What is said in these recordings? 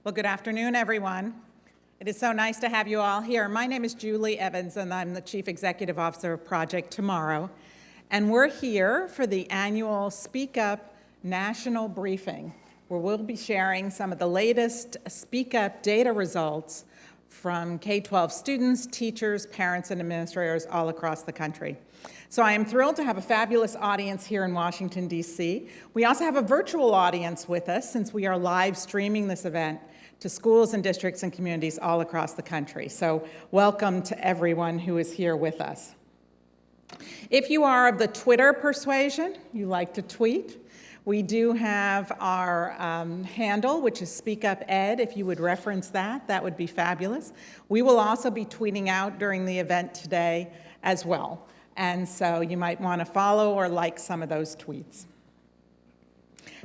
Well, good afternoon, everyone. It is so nice to have you all here. My name is Julie Evans, and I'm the Chief Executive Officer of Project Tomorrow. And we're here for the annual Speak Up National Briefing, where we'll be sharing some of the latest Speak Up data results from K-12 students, teachers, parents, and administrators all across the country. So I am thrilled to have a fabulous audience here in Washington, D.C. We also have a virtual audience with us since we are live streaming this event to schools and districts and communities all across the country. So welcome to everyone who is here with us. If you are of the Twitter persuasion, you like to tweet, we do have our handle, which is Speak Up Ed. If you would reference that, that would be fabulous. We will also be tweeting out during the event today as well. And so you might want to follow or like some of those tweets.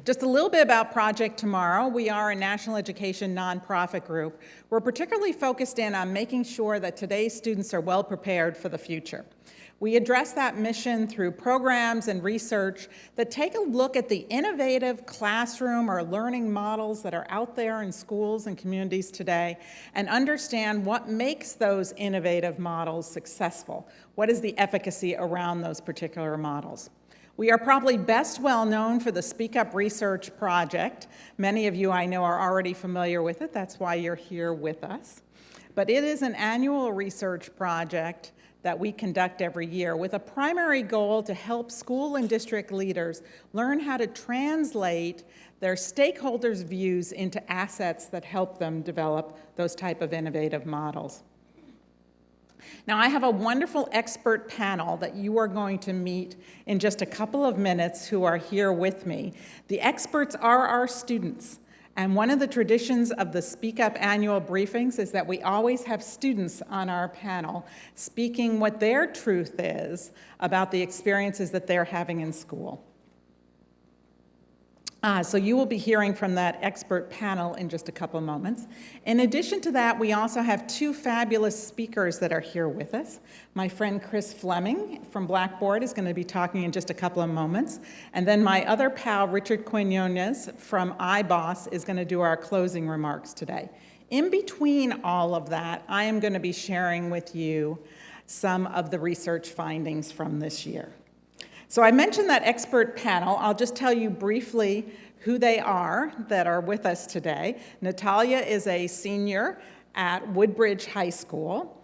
Just a little bit about Project Tomorrow. We are a national education nonprofit group. We're particularly focused in on making sure that today's students are well prepared for the future. We address that mission through programs and research that take a look at the innovative classroom or learning models that are out there in schools and communities today and understand what makes those innovative models successful. What is the efficacy around those particular models? We are probably best well known for the Speak Up Research Project. Many of you I know are already familiar with it. That's why you're here with us. But it is an annual research project that we conduct every year with a primary goal to help school and district leaders learn how to translate their stakeholders' views into assets that help them develop those type of innovative models. Now, I have a wonderful expert panel that you are going to meet in just a couple of minutes who are here with me. The experts are our students. And one of the traditions of the Speak Up annual briefings is that we always have students on our panel speaking what their truth is about the experiences that they're having in school. So you will be hearing from that expert panel in just a couple moments. In addition to that, we also have two fabulous speakers that are here with us. My friend Chris Fleming from Blackboard is going to be talking in just a couple of moments. And then my other pal, Richard Quinones from iBoss, is going to do our closing remarks today. In between all of that, I am going to be sharing with you some of the research findings from this year. So I mentioned that expert panel. I'll just tell you briefly who they are that are with us today. Natalia is a senior at Woodbridge High School.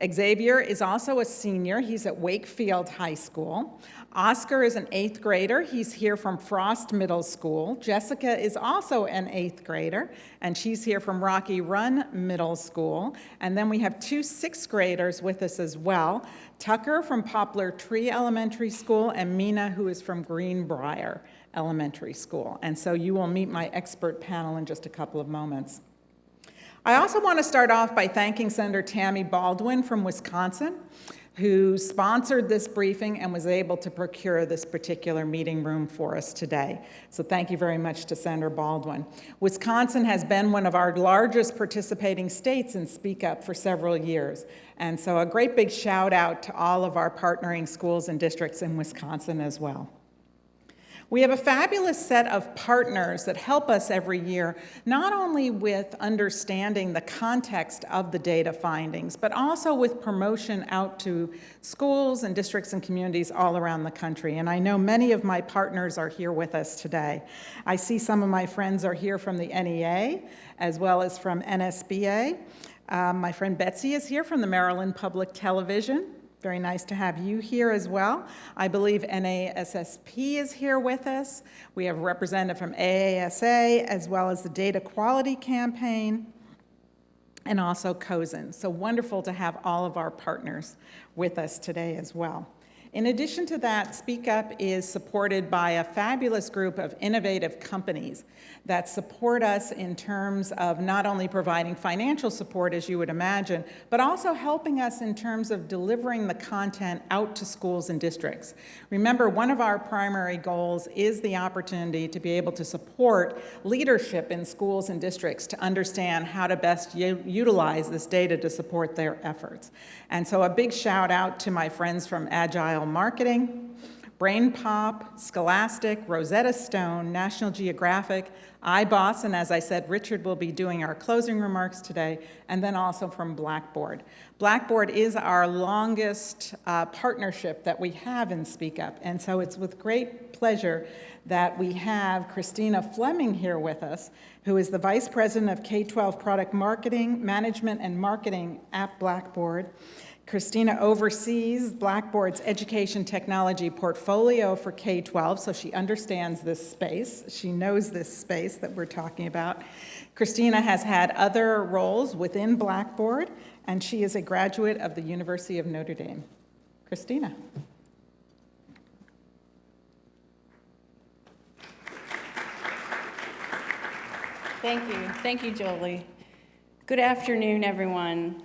Xavier is also a senior. He's at Wakefield High School. Oscar is an 8th grader. He's here from Frost Middle School. Jessica is also an 8th grader, and she's here from Rocky Run Middle School. And then we have two 6th graders with us as well. Tucker from Poplar Tree Elementary School, and Mina, who is from Greenbrier Elementary School. And so you will meet my expert panel in just a couple of moments. I also want to start off by thanking Senator Tammy Baldwin from Wisconsin, who sponsored this briefing and was able to procure this particular meeting room for us today. So thank you very much to Senator Baldwin. Wisconsin has been one of our largest participating states in Speak Up for several years. And so a great big shout out to all of our partnering schools and districts in Wisconsin as well. We have a fabulous set of partners that help us every year, not only with understanding the context of the data findings, but also with promotion out to schools and districts and communities all around the country. And I know many of my partners are here with us today. I see some of my friends are here from the NEA, as well as from NSBA. My friend Betsy is here from the Maryland Public Television. Very nice to have you here as well. I believe NASSP is here with us. We have a representative from AASA, as well as the Data Quality Campaign, and also COSN. So wonderful to have all of our partners with us today as well. In addition to that, Speak Up is supported by a fabulous group of innovative companies that support us in terms of not only providing financial support, as you would imagine, but also helping us in terms of delivering the content out to schools and districts. Remember, one of our primary goals is the opportunity to be able to support leadership in schools and districts to understand how to best utilize this data to support their efforts. And so a big shout out to my friends from Agile Marketing. Brain Pop, Scholastic, Rosetta Stone, National Geographic, iBoss, and as I said, Richard will be doing our closing remarks today, and then also from Blackboard. Blackboard is our longest partnership that we have in Speak Up, and so it's with great pleasure that we have Christina Fleming here with us, who is the Vice President of K-12 Product Marketing, Management, and Marketing at Blackboard. Christina oversees Blackboard's education technology portfolio for K-12, so she understands this space. She knows this space that we're talking about. Christina has had other roles within Blackboard, and she is a graduate of the University of Notre Dame. Christina. Thank you, Julie. Good afternoon, everyone.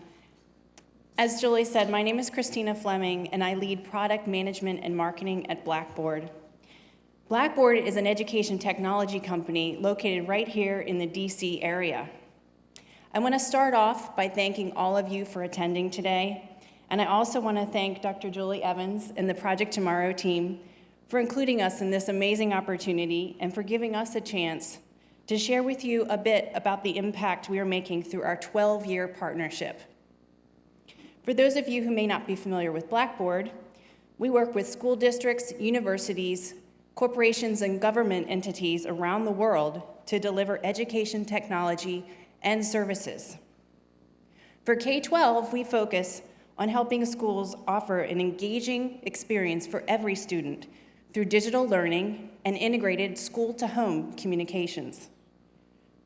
As Julie said, my name is Christina Fleming, and I lead product management and marketing at Blackboard. Blackboard is an education technology company located right here in the DC area. I want to start off by thanking all of you for attending today, and I also want to thank Dr. Julie Evans and the Project Tomorrow team for including us in this amazing opportunity and for giving us a chance to share with you a bit about the impact we are making through our 12-year partnership. For those of you who may not be familiar with Blackboard, we work with school districts, universities, corporations, and government entities around the world to deliver education technology and services. For K-12, we focus on helping schools offer an engaging experience for every student through digital learning and integrated school-to-home communications.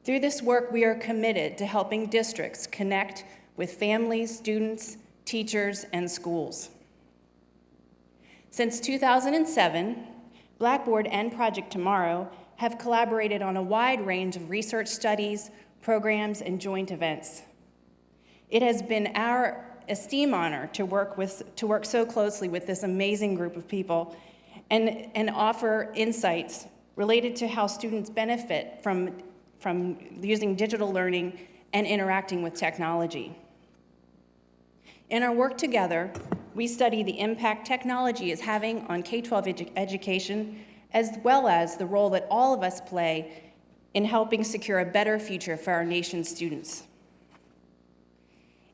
Through this work, we are committed to helping districts connect with families, students, teachers, and schools. Since 2007, Blackboard and Project Tomorrow have collaborated on a wide range of research studies, programs, and joint events. It has been our esteemed honor to work so closely with this amazing group of people and offer insights related to how students benefit from using digital learning and interacting with technology. In our work together, we study the impact technology is having on K-12 education, as well as the role that all of us play in helping secure a better future for our nation's students.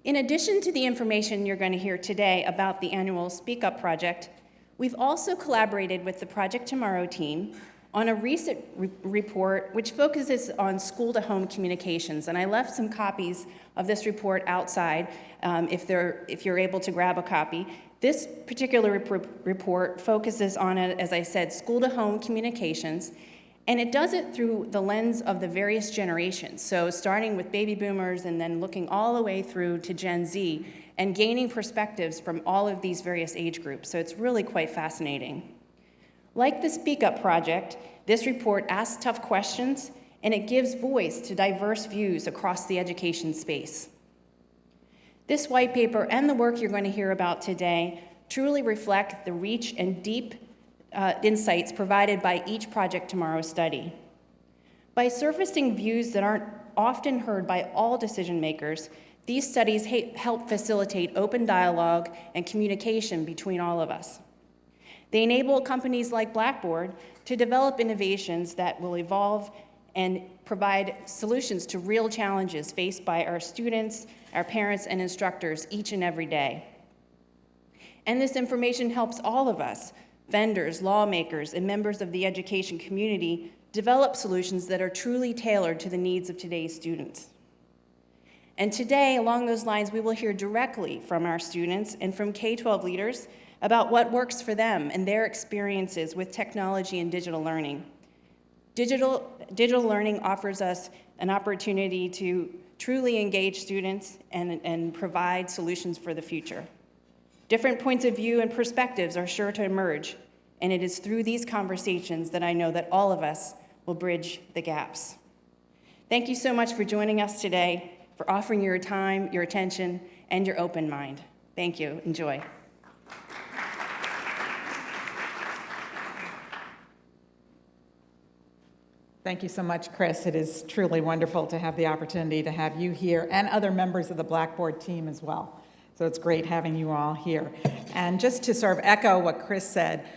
In addition to the information you're going to hear today about the annual Speak Up project, we've also collaborated with the Project Tomorrow team on a recent report which focuses on school-to-home communications. And I left some copies of this report outside if you're able to grab a copy. This particular report focuses on, as I said, school-to-home communications, and it does it through the lens of the various generations. So starting with baby boomers and then looking all the way through to Gen Z and gaining perspectives from all of these various age groups. So it's really quite fascinating. Like the Speak Up project, this report asks tough questions and it gives voice to diverse views across the education space. This white paper and the work you're going to hear about today truly reflect the reach and deep insights provided by each Project Tomorrow study. By surfacing views that aren't often heard by all decision makers, these studies help facilitate open dialogue and communication between all of us. They enable companies like Blackboard to develop innovations that will evolve and provide solutions to real challenges faced by our students, our parents, and instructors each and every day. And this information helps all of us, vendors, lawmakers, and members of the education community, develop solutions that are truly tailored to the needs of today's students. And today, along those lines, we will hear directly from our students and from K-12 leaders about what works for them and their experiences with technology and digital learning. Digital learning offers us an opportunity to truly engage students and provide solutions for the future. Different points of view and perspectives are sure to emerge, and it is through these conversations that I know that all of us will bridge the gaps. Thank you so much for joining us today, for offering your time, your attention, and your open mind. Thank you. Enjoy. Thank you so much, Chris. It is truly wonderful to have the opportunity to have you here and other members of the Blackboard team as well. So it's great having you all here. And just to sort of echo what Chris said,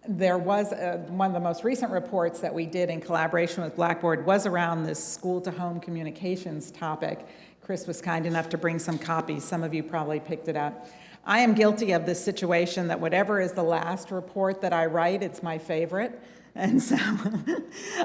There was one of the most recent reports that we did in collaboration with Blackboard was around this school-to-home communications topic. Chris was kind enough to bring some copies. Some of you probably picked it up. I am guilty of this situation that whatever is the last report that I write, it's my favorite. And so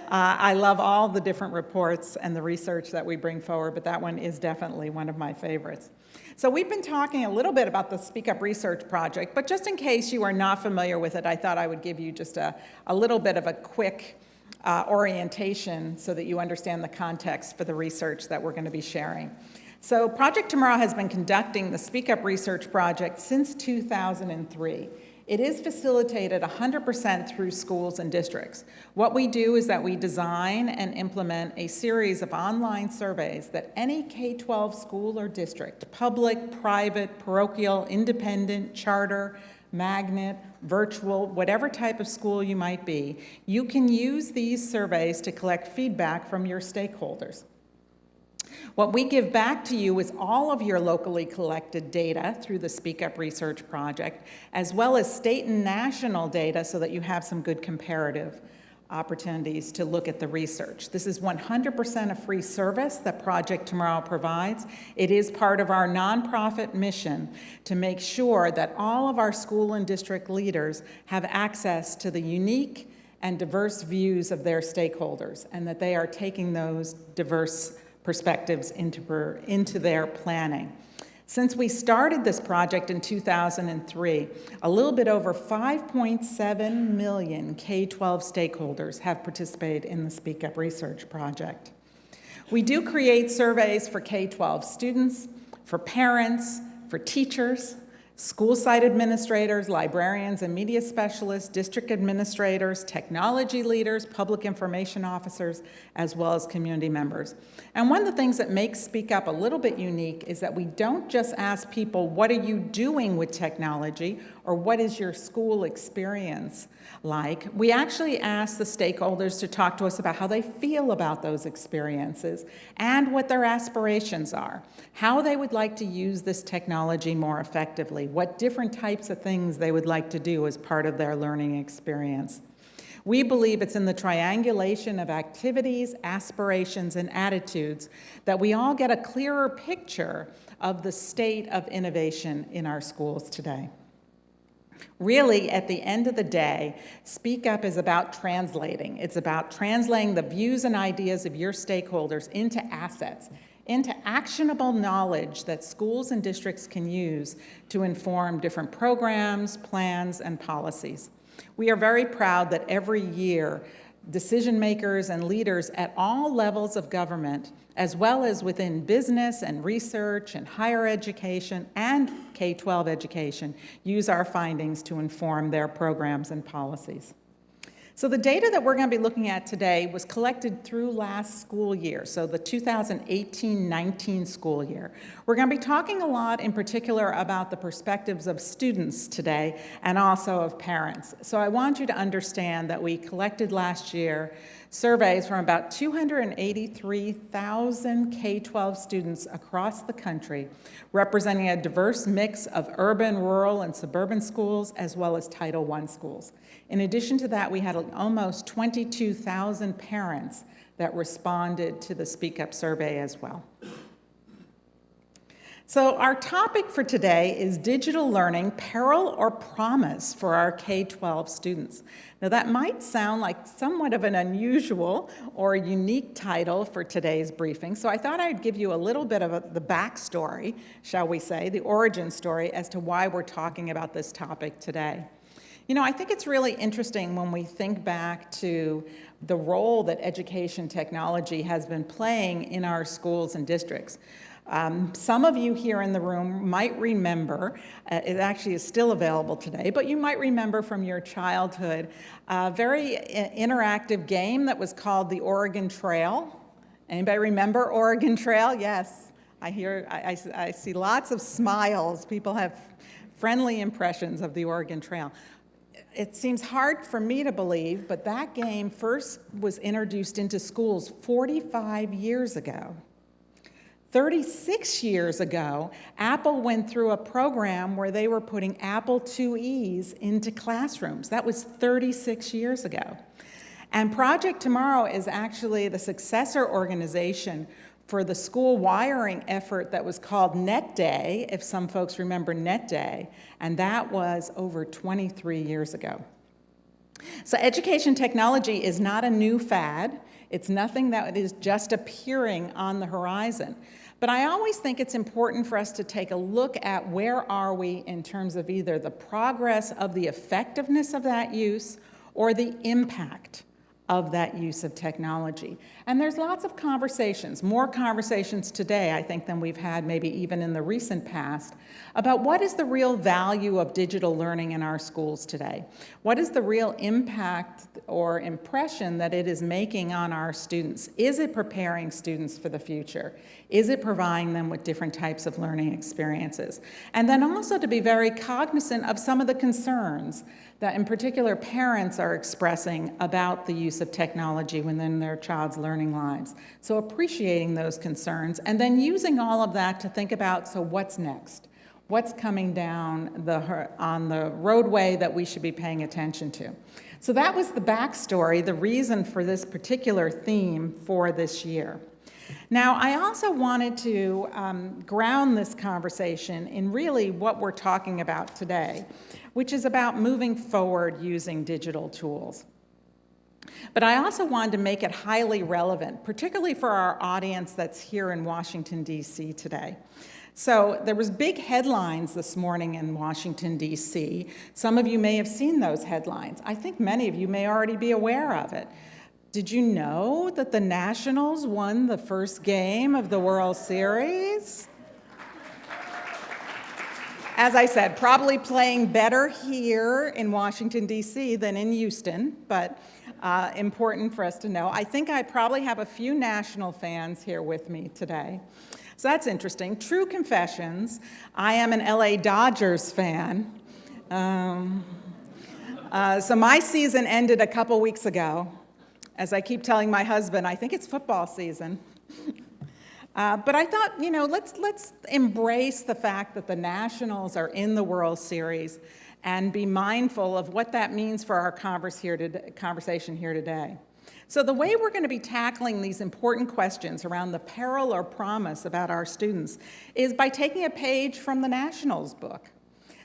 I love all the different reports and the research that we bring forward, but that one is definitely one of my favorites. So we've been talking a little bit about the Speak Up Research Project, but just in case you are not familiar with it, I thought I would give you just a little bit of a quick orientation so that you understand the context for the research that we're going to be sharing. So Project Tomorrow has been conducting the Speak Up Research Project since 2003. It is facilitated 100% through schools and districts. What we do is that we design and implement a series of online surveys that any K-12 school or district, public, private, parochial, independent, charter, magnet, virtual, whatever type of school you might be, you can use these surveys to collect feedback from your stakeholders. What we give back to you is all of your locally collected data through the Speak Up Research Project, as well as state and national data so that you have some good comparative opportunities to look at the research. This is 100% a free service that Project Tomorrow provides. It is part of our nonprofit mission to make sure that all of our school and district leaders have access to the unique and diverse views of their stakeholders, and that they are taking those diverse perspectives into their planning. Since we started this project in 2003, a little bit over 5.7 million K-12 stakeholders have participated in the Speak Up Research Project. We do create surveys for K-12 students, for parents, for teachers, school site administrators, librarians and media specialists, district administrators, technology leaders, public information officers, as well as community members. And one of the things that makes Speak Up a little bit unique is that we don't just ask people, what are you doing with technology, or what is your school experience like? We actually ask the stakeholders to talk to us about how they feel about those experiences and what their aspirations are, how they would like to use this technology more effectively, what different types of things they would like to do as part of their learning experience. We believe it's in the triangulation of activities, aspirations, and attitudes that we all get a clearer picture of the state of innovation in our schools today. Really, at the end of the day, Speak Up is about translating. It's about translating the views and ideas of your stakeholders into assets, into actionable knowledge that schools and districts can use to inform different programs, plans, and policies. We are very proud that every year, decision makers and leaders at all levels of government, as well as within business and research and higher education and K-12 education, use our findings to inform their programs and policies. So the data that we're going to be looking at today was collected through last school year, so the 2018-19 school year. We're going to be talking a lot in particular about the perspectives of students today and also of parents. So I want you to understand that we collected last year surveys from about 283,000 K-12 students across the country, representing a diverse mix of urban, rural, and suburban schools, as well as Title I schools. In addition to that, we had almost 22,000 parents that responded to the Speak Up survey as well. So our topic for today is digital learning, peril or promise for our K-12 students. Now that might sound like somewhat of an unusual or unique title for today's briefing, so I thought I'd give you a little bit of the backstory, shall we say, the origin story as to why we're talking about this topic today. You know, I think it's really interesting when we think back to the role that education technology has been playing in our schools and districts. Some of you here in the room might remember, it actually is still available today, but you might remember from your childhood a very interactive game that was called the Oregon Trail. Anybody remember Oregon Trail? Yes, I see lots of smiles. People have friendly impressions of the Oregon Trail. It seems hard for me to believe, but that game first was introduced into schools 45 years ago. 36 years ago, Apple went through a program where they were putting Apple IIe's into classrooms. That was 36 years ago. And Project Tomorrow is actually the successor organization for the school wiring effort that was called Net Day, if some folks remember Net Day, and that was over 23 years ago. So education technology is not a new fad. It's nothing that is just appearing on the horizon. But I always think it's important for us to take a look at where are we in terms of either the progress of the effectiveness of that use or the impact of that use of technology. And there's lots of conversations, more conversations today, I think, than we've had maybe even in the recent past, about what is the real value of digital learning in our schools today? What is the real impact or impression that it is making on our students? Is it preparing students for the future? Is it providing them with different types of learning experiences? And then also to be very cognizant of some of the concerns that in particular parents are expressing about the use of technology within their child's learning lives. So appreciating those concerns and then using all of that to think about, so what's next? What's coming down on the roadway that we should be paying attention to? So that was the backstory, the reason for this particular theme for this year. Now, I also wanted to ground this conversation in really what we're talking about today, which is about moving forward using digital tools. But I also wanted to make it highly relevant, particularly for our audience that's here in Washington, D.C. today. So there was big headlines this morning in Washington, D.C. Some of you may have seen those headlines. I think many of you may already be aware of it. Did you know that the Nationals won the first game of the World Series? As I said, probably playing better here in Washington, D.C. than in Houston, but important for us to know. I think I probably have a few National fans here with me today. So that's interesting. True confessions, I am an LA Dodgers fan. So my season ended a couple weeks ago. As I keep telling my husband, I think it's football season. But I thought, let's embrace the fact that the Nationals are in the World Series and be mindful of what that means for our conversation here today. So the way we're going to be tackling these important questions around the peril or promise about our students is by taking a page from the Nationals book.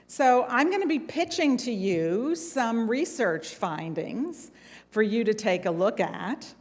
So I'm going to be pitching to you some research findings for you to take a look at.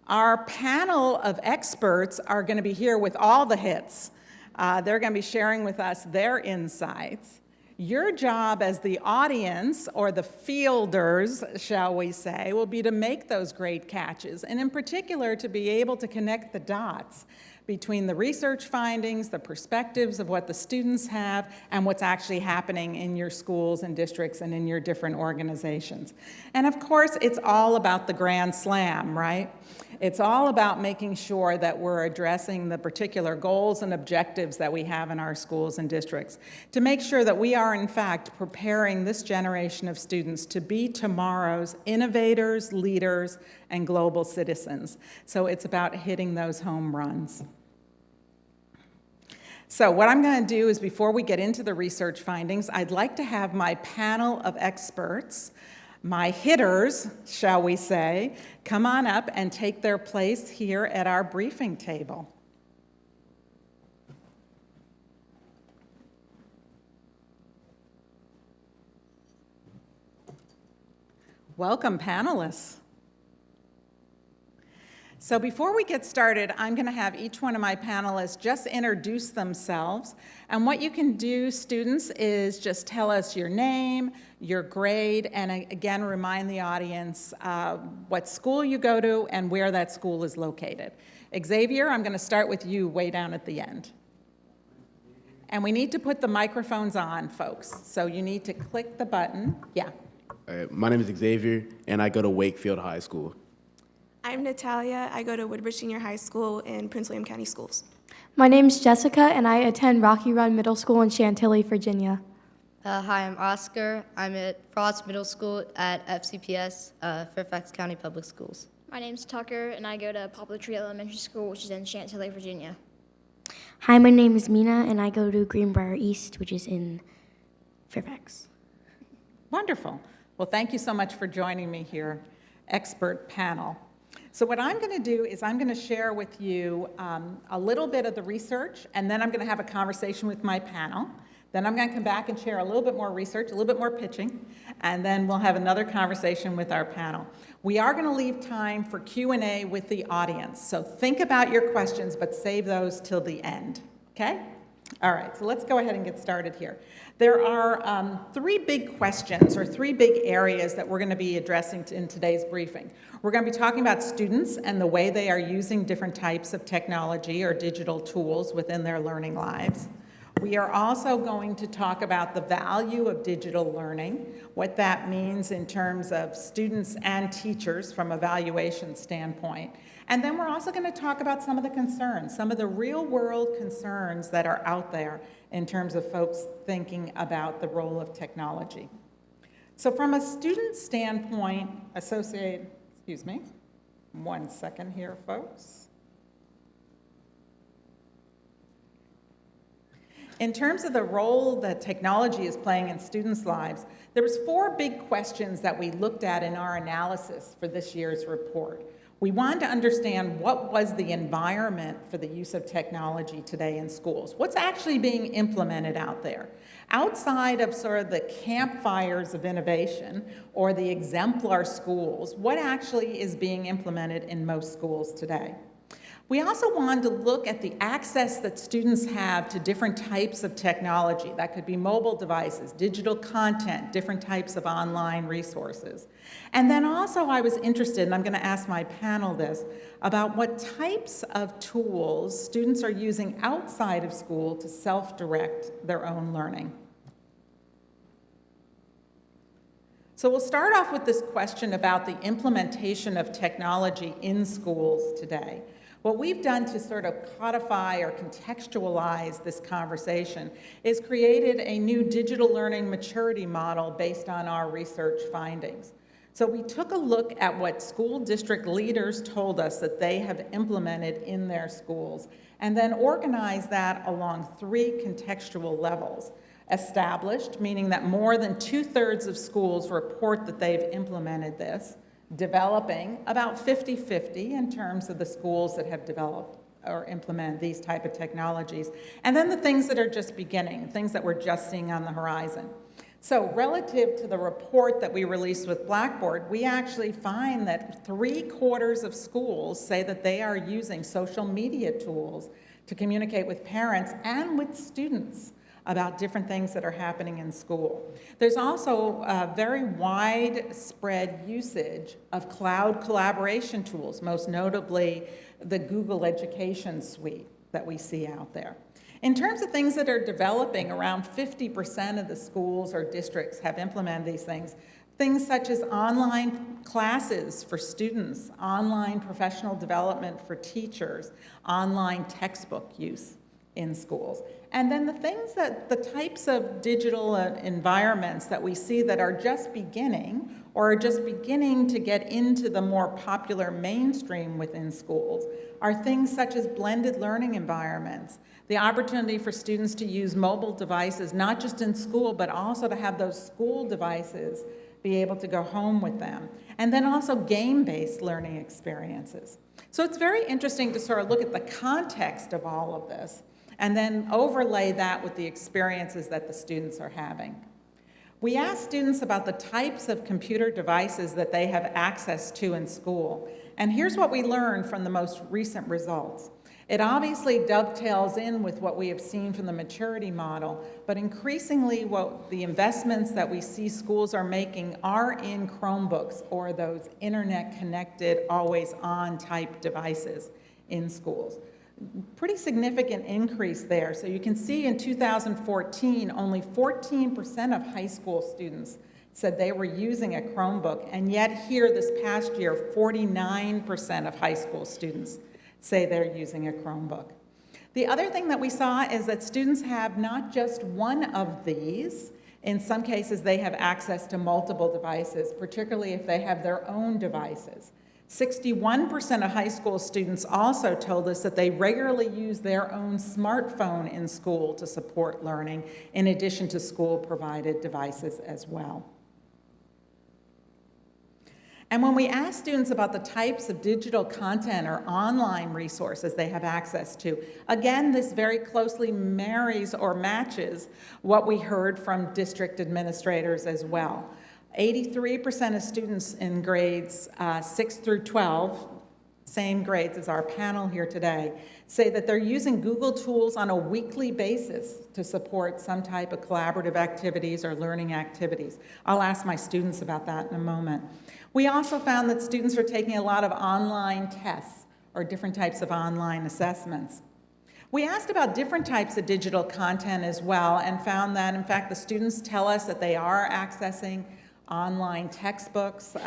Our panel of experts are going to be here with all the hits. They're going to be sharing with us their insights. Your job as the audience, or the fielders, shall we say, will be to make those great catches, and in particular, to be able to connect the dots between the research findings, the perspectives of what the students have, and what's actually happening in your schools and districts and in your different organizations. And of course, it's all about the grand slam, right? It's all about making sure that we're addressing the particular goals and objectives that we have in our schools and districts to make sure that we are, in fact, preparing this generation of students to be tomorrow's innovators, leaders, and global citizens. So it's about hitting those home runs. So what I'm going to do is, before we get into the research findings, I'd like to have my panel of experts, my hitters, shall we say, come on up and take their place here at our briefing table. Welcome, panelists. So before we get started, I'm going to have each one of my panelists just introduce themselves. And what you can do, students, is just tell us your name, your grade, and again, remind the audience what school you go to and where that school is located. Xavier, I'm going to start with you way down at the end. And we need to put the microphones on, folks. So you need to click the button. Yeah. My name is Xavier, and I go to Wakefield High School. I'm Natalia. I go to Woodbridge Senior High School in Prince William County Schools. My name's Jessica, and I attend Rocky Run Middle School in Chantilly, Virginia. Hi, I'm Oscar. I'm at Frost Middle School at FCPS, Fairfax County Public Schools. My name's Tucker, and I go to Poplar Tree Elementary School, which is in Chantilly, Virginia. Hi, my name is Mina, and I go to Greenbrier East, which is in Fairfax. Wonderful. Well, thank you so much for joining me here, expert panel. So what I'm going to do is I'm going to share with you a little bit of the research, and then I'm going to have a conversation with my panel. Then I'm going to come back and share a little bit more research, a little bit more pitching, and then we'll have another conversation with our panel. We are going to leave time for Q&A with the audience, so think about your questions, but save those till the end, okay? All right, so let's go ahead and get started here. There are three big questions or three big areas that we're going to be addressing in today's briefing. We're going to be talking about students and the way they are using different types of technology or digital tools within their learning lives. We are also going to talk about the value of digital learning, what that means in terms of students and teachers from a valuation standpoint. And then we're also going to talk about some of the concerns, some of the real-world concerns that are out there in terms of folks thinking about the role of technology. So from a student excuse me, one second here, folks. In terms of the role that technology is playing in students' lives, there was four big questions that we looked at in our analysis for this year's report. We wanted to understand what was the environment for the use of technology today in schools. What's actually being implemented out there? Outside of sort of the campfires of innovation or the exemplar schools, what actually is being implemented in most schools today? We also wanted to look at the access that students have to different types of technology. That could be mobile devices, digital content, different types of online resources. And then also I was interested, and I'm going to ask my panel this, about what types of tools students are using outside of school to self-direct their own learning. So we'll start off with this question about the implementation of technology in schools today. What we've done to sort of codify or contextualize this conversation is created a new digital learning maturity model based on our research findings. So we took a look at what school district leaders told us that they have implemented in their schools, and then organized that along three contextual levels. Established, meaning that more than 2/3 of schools report that they've implemented this. Developing, about 50-50 in terms of the schools that have developed or implemented these type of technologies. And then the things that are just beginning, things that we're just seeing on the horizon. So relative to the report that we released with Blackboard, we actually find that 3/4 of schools say that they are using social media tools to communicate with parents and with students about different things that are happening in school. There's also a very widespread usage of cloud collaboration tools, most notably the Google Education Suite that we see out there. In terms of things that are developing, around 50% of the schools or districts have implemented these things. Things such as online classes for students, online professional development for teachers, online textbook use in schools. And then the types of digital environments that we see that are just beginning or are just beginning to get into the more popular mainstream within schools are things such as blended learning environments, the opportunity for students to use mobile devices, not just in school, but also to have those school devices be able to go home with them. And then also game-based learning experiences. So it's very interesting to sort of look at the context of all of this and then overlay that with the experiences that the students are having. We asked students about the types of computer devices that they have access to in school, and here's what we learned from the most recent results. It obviously dovetails in with what we have seen from the maturity model, but increasingly what the investments that we see schools are making are in Chromebooks or those internet-connected, always-on type devices in schools. Pretty significant increase there. So you can see in 2014, only 14% of high school students said they were using a Chromebook, and yet here this past year, 49% of high school students say they're using a Chromebook. The other thing that we saw is that students have not just one of these. In some cases, they have access to multiple devices, particularly if they have their own devices. 61% of high school students also told us that they regularly use their own smartphone in school to support learning, in addition to school-provided devices as well. And when we ask students about the types of digital content or online resources they have access to, again, this very closely marries or matches what we heard from district administrators as well. 83% of students in grades 6 through 12, same grades as our panel here today, say that they're using Google tools on a weekly basis to support some type of collaborative activities or learning activities. I'll ask my students about that in a moment. We also found that students are taking a lot of online tests or different types of online assessments. We asked about different types of digital content as well and found that, in fact, the students tell us that they are accessing online textbooks,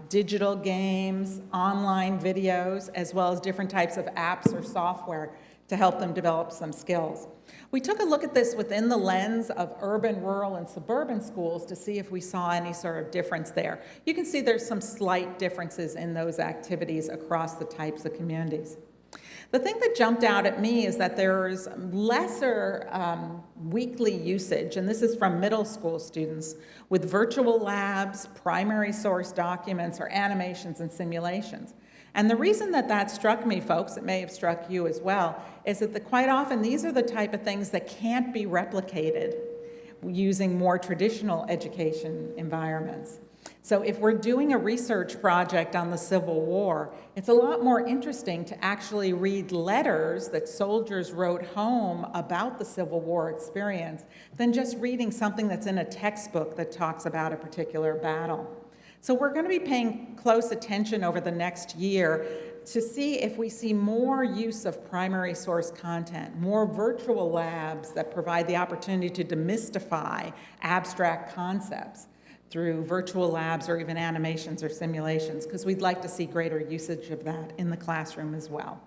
digital games, online videos, as well as different types of apps or software to help them develop some skills. We took a look at this within the lens of urban, rural, and suburban schools to see if we saw any sort of difference there. You can see there's some slight differences in those activities across the types of communities. The thing that jumped out at me is that there's lesser weekly usage, and this is from middle school students, with virtual labs, primary source documents, or animations and simulations. And the reason that that struck me, folks, it may have struck you as well, is that quite often these are the type of things that can't be replicated using more traditional education environments. So if we're doing a research project on the Civil War, it's a lot more interesting to actually read letters that soldiers wrote home about the Civil War experience than just reading something that's in a textbook that talks about a particular battle. So we're going to be paying close attention over the next year to see if we see more use of primary source content, more virtual labs that provide the opportunity to demystify abstract concepts through virtual labs or even animations or simulations, because we'd like to see greater usage of that in the classroom as well.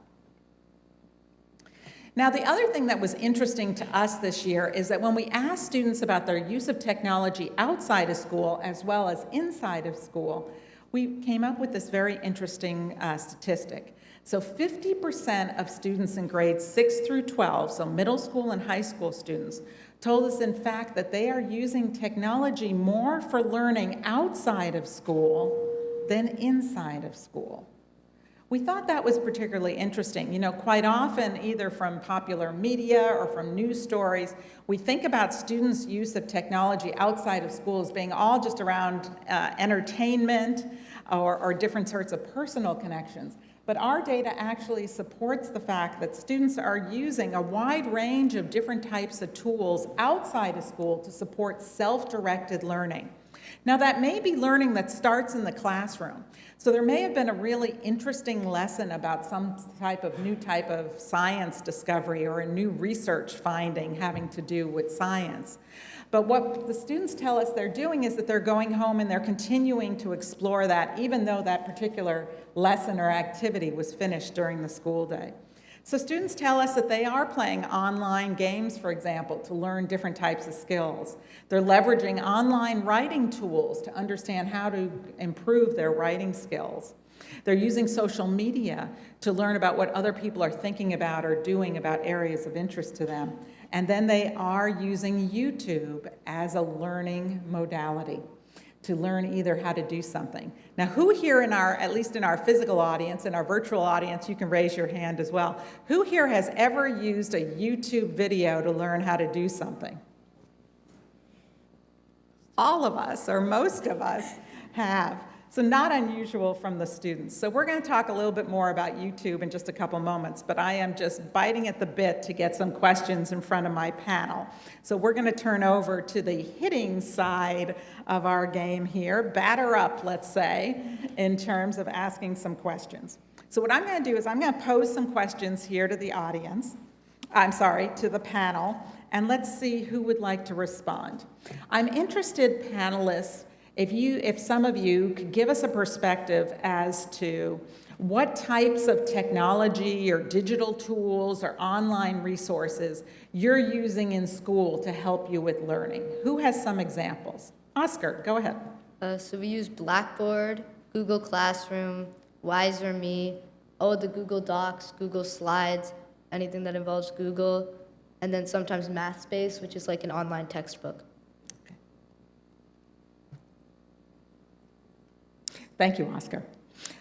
Now, the other thing that was interesting to us this year is that when we asked students about their use of technology outside of school as well as inside of school, we came up with this very interesting statistic. So 50% of students in grades 6 through 12, so middle school and high school students, told us, in fact, that they are using technology more for learning outside of school than inside of school. We thought that was particularly interesting. You know, quite often, either from popular media or from news stories, we think about students' use of technology outside of school as being all just around entertainment or different sorts of personal connections. But our data actually supports the fact that students are using a wide range of different types of tools outside of school to support self-directed learning. Now, that may be learning that starts in the classroom. So there may have been a really interesting lesson about some new type of science discovery or a new research finding having to do with science. But what the students tell us they're doing is that they're going home and they're continuing to explore that, even though that particular lesson or activity was finished during the school day. So students tell us that they are playing online games, for example, to learn different types of skills. They're leveraging online writing tools to understand how to improve their writing skills. They're using social media to learn about what other people are thinking about or doing about areas of interest to them. And then they are using YouTube as a learning modality to learn either how to do something. Now, who here at least in our physical audience, in our virtual audience, you can raise your hand as well. Who here has ever used a YouTube video to learn how to do something? All of us, or most of us, have. So not unusual from the students. So we're going to talk a little bit more about YouTube in just a couple moments, but I am just biting at the bit to get some questions in front of my panel. So we're going to turn over to the hitting side of our game here, batter up, let's say, in terms of asking some questions. So what I'm going to do is I'm going to pose some questions here to the audience, to the panel, and let's see who would like to respond. I'm interested, panelists, if some of you could give us a perspective as to what types of technology or digital tools or online resources you're using in school to help you with learning. Who has some examples? Oscar, go ahead. So we use Blackboard, Google Classroom, Wiser Me, the Google Docs, Google Slides, anything that involves Google, and then sometimes MathSpace, which is like an online textbook. Thank you, Oscar.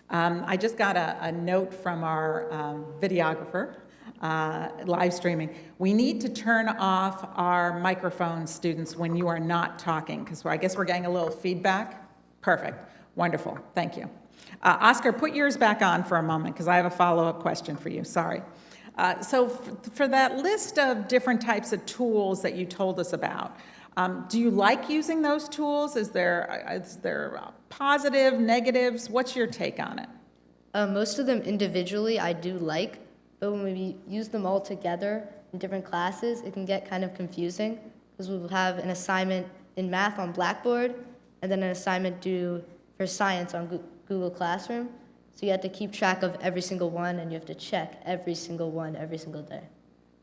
I just got a note from our videographer, live streaming. We need to turn off our microphones, students, when you are not talking, because I guess we're getting a little feedback. Perfect. Wonderful. Thank you. Oscar, put yours back on for a moment, because I have a follow-up question for you. Sorry. So for that list of different types of tools that you told us about, do you like using those tools? Is there positive, negatives? What's your take on it? Most of them individually I do like, but when we use them all together in different classes, it can get kind of confusing because we'll have an assignment in math on Blackboard and then an assignment due for science on Google Classroom. So you have to keep track of every single one and you have to check every single one every single day.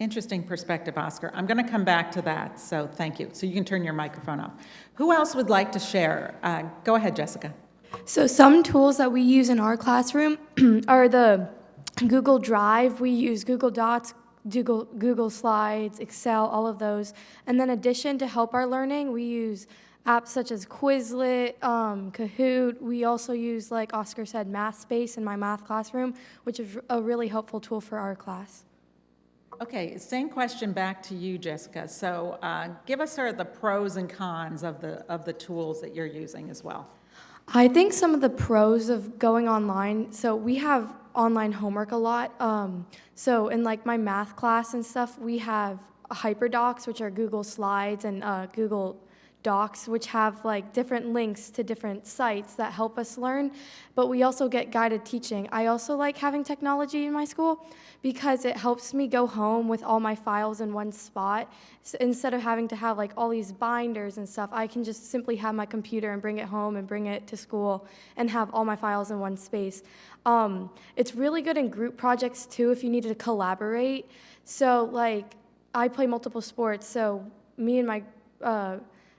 Interesting perspective, Oscar. I'm going to come back to that, so thank you. So you can turn your microphone off. Who else would like to share? Go ahead, Jessica. So some tools that we use in our classroom are the Google Drive. We use Google Docs, Google Slides, Excel, all of those. And then in addition, to help our learning, we use apps such as Quizlet, Kahoot. We also use, like Oscar said, MathSpace in my math classroom, which is a really helpful tool for our class. Okay, same question back to you, Jessica. So give us sort of the pros and cons of the tools that you're using as well. I think some of the pros of going online, so we have online homework a lot. So in like my math class and stuff, we have HyperDocs, which are Google Slides, and Google Docs, which have like different links to different sites that help us learn, but we also get guided teaching. I also like having technology in my school because it helps me go home with all my files in one spot. So instead of having to have like all these binders and stuff, I can just simply have my computer and bring it home and bring it to school and have all my files in one space. It's really good in group projects too if you need to collaborate. So like I play multiple sports, so me and my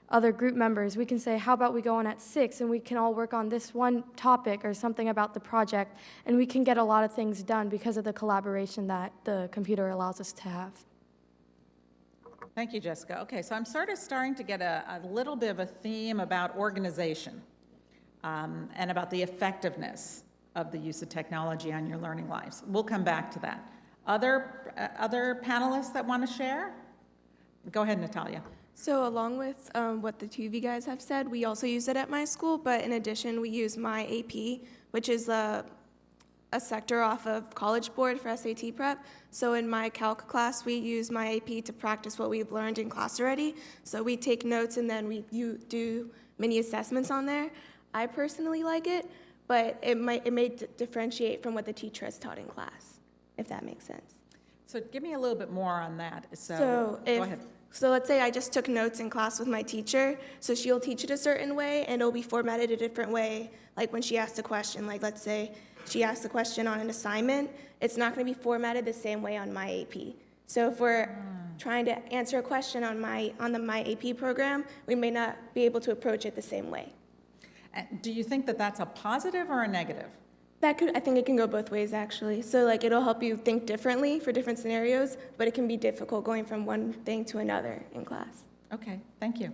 other group members, we can say, how about we go on at 6 and we can all work on this one topic or something about the project, and we can get a lot of things done because of the collaboration that the computer allows us to have. Thank you, Jessica. Okay, so I'm sort of starting to get a little bit of a theme about organization and about the effectiveness of the use of technology on your learning lives. We'll come back to that. Other panelists that want to share? Go ahead, Natalia. So along with what the two of you guys have said, we also use it at my school, but in addition, we use my AP, which is a sector off of College Board for SAT prep. So in my calc class, we use my AP to practice what we've learned in class already. So we take notes and then we do mini assessments on there. I personally like it, but it may differentiate from what the teacher has taught in class, if that makes sense. So give me a little bit more on that. So go ahead. So let's say I just took notes in class with my teacher, so she'll teach it a certain way, and it'll be formatted a different way, like when she asks a question. Like let's say she asks a question on an assignment, it's not going to be formatted the same way on my AP. So if we're trying to answer a question on my AP program, we may not be able to approach it the same way. Do you think that that's a positive or a negative? I think it can go both ways, actually. So, like, it'll help you think differently for different scenarios, but it can be difficult going from one thing to another in class. Okay, thank you.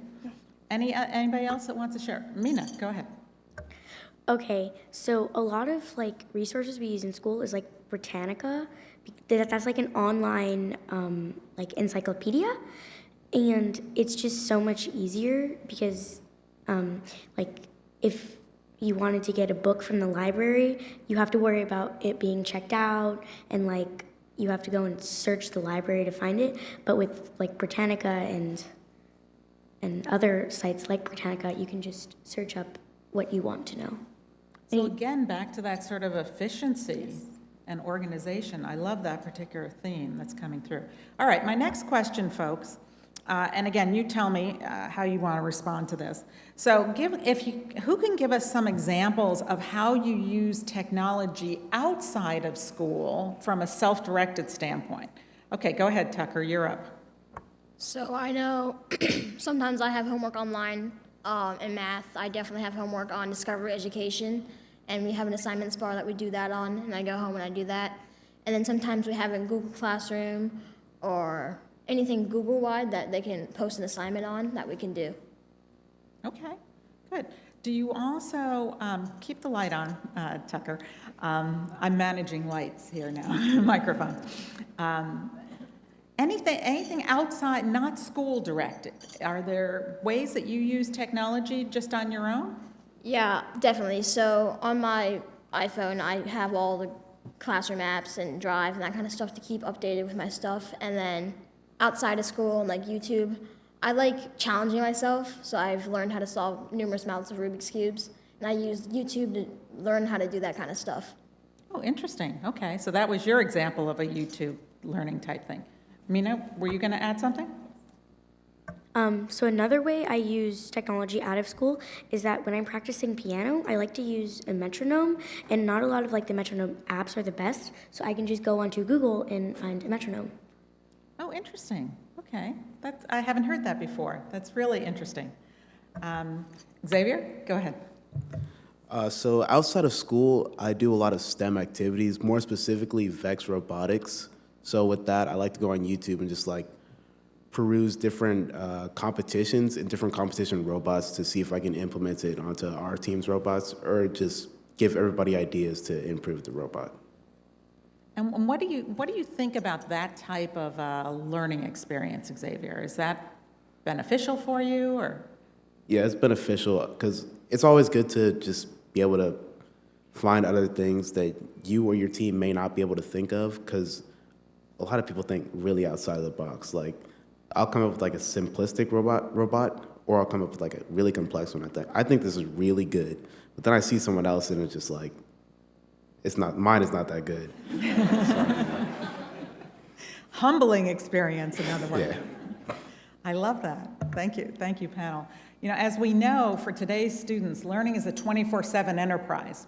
Anybody else that wants to share? Mina, go ahead. Okay, so a lot of, like, resources we use in school is, like, Britannica. That's, like, an online, like, encyclopedia, and it's just so much easier because, like, if you wanted to get a book from the library, you have to worry about it being checked out, and like you have to go and search the library to find it. But with like Britannica and other sites like Britannica, you can just search up what you want to know. So again, back to that sort of efficiency and organization. I love that particular theme that's coming through. All right, my next question, folks, and again, you tell me how you want to respond to this. So who can give us some examples of how you use technology outside of school from a self-directed standpoint? Okay, go ahead, Tucker, you're up. So I know sometimes I have homework online in math. I definitely have homework on Discovery Education. and we have an assignments bar that we do that on, and I go home and I do that. And then sometimes we have in Google Classroom or anything Google-wide that they can post an assignment on that we can do. Okay, good. Do you also, keep the light on, Tucker. I'm managing lights here now, microphone. Anything outside, not school directed? Are there ways that you use technology just on your own? Yeah, definitely. So on my iPhone, I have all the classroom apps and Drive and that kind of stuff to keep updated with my stuff. And then outside of school and like YouTube, I like challenging myself. So I've learned how to solve numerous amounts of Rubik's Cubes. And I use YouTube to learn how to do that kind of stuff. Oh, interesting. Okay, so that was your example of a YouTube learning type thing. Mina, were you going to add something? So another way I use technology out of school is that when I'm practicing piano, I like to use a metronome, and not a lot of like the metronome apps are the best, so I can just go onto Google and find a metronome. Oh, interesting. Okay, I haven't heard that before. That's really interesting. Xavier, go ahead. So outside of school, I do a lot of STEM activities, more specifically VEX robotics. So with that, I like to go on YouTube and just like peruse different competitions and different competition robots to see if I can implement it onto our team's robots, or just give everybody ideas to improve the robot. And what do you think about that type of learning experience, Xavier? Is that beneficial for you, or? Yeah, it's beneficial because it's always good to just be able to find other things that you or your team may not be able to think of, because a lot of people think really outside of the box. Like, I'll come up with like a simplistic robot, or I'll come up with like a really complex one. I think this is really good, but then I see someone else and it's just like, mine is not that good. Humbling experience, in other words. Yeah. I love that. Thank you, panel. You know, as we know, for today's students, learning is a 24/7 enterprise.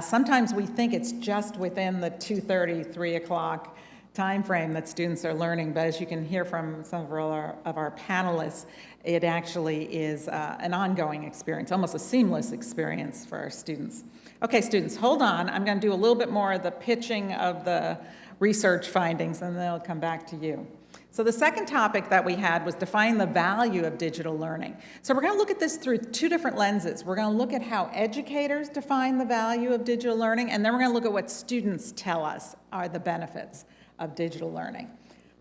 Sometimes we think it's just within the 2:30, 3 o'clock time frame that students are learning, but as you can hear from some of our panelists, it actually is an ongoing experience, almost a seamless experience for our students. Okay, students, hold on. I'm going to do a little bit more of the pitching of the research findings, and then I'll come back to you. So the second topic that we had was define the value of digital learning. So we're going to look at this through two different lenses. We're going to look at how educators define the value of digital learning, and then we're going to look at what students tell us are the benefits of digital learning.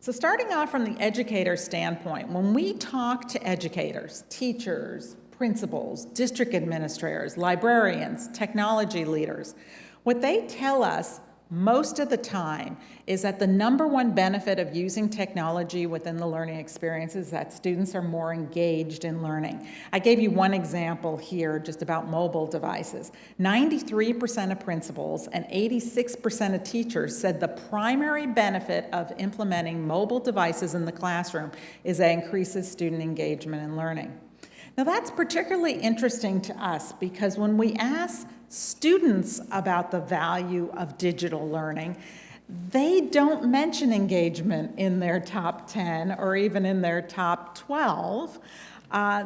So starting off from the educator standpoint, when we talk to educators, teachers, principals, district administrators, librarians, technology leaders, what they tell us most of the time is that the number one benefit of using technology within the learning experience is that students are more engaged in learning. I gave you one example here just about mobile devices. 93% of principals and 86% of teachers said the primary benefit of implementing mobile devices in the classroom is that it increases student engagement in learning. Now that's particularly interesting to us because when we ask students about the value of digital learning, they don't mention engagement in their top 10 or even in their top 12.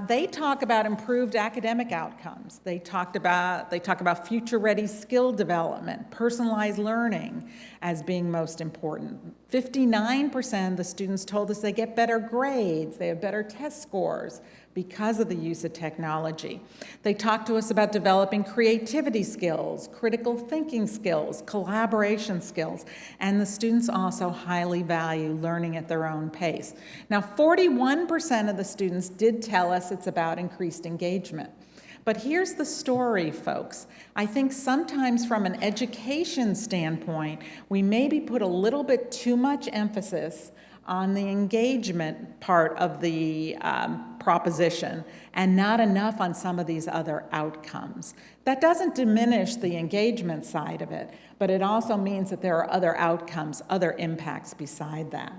They talk about improved academic outcomes. They talk about future-ready skill development, personalized learning as being most important. 59% of the students told us they get better grades, they have better test scores because of the use of technology. They talk to us about developing creativity skills, critical thinking skills, collaboration skills, and the students also highly value learning at their own pace. Now, 41% of the students did tell us it's about increased engagement. But here's the story, folks. I think sometimes from an education standpoint, we maybe put a little bit too much emphasis on the engagement part of the proposition and not enough on some of these other outcomes. That doesn't diminish the engagement side of it, but it also means that there are other outcomes, other impacts beside that.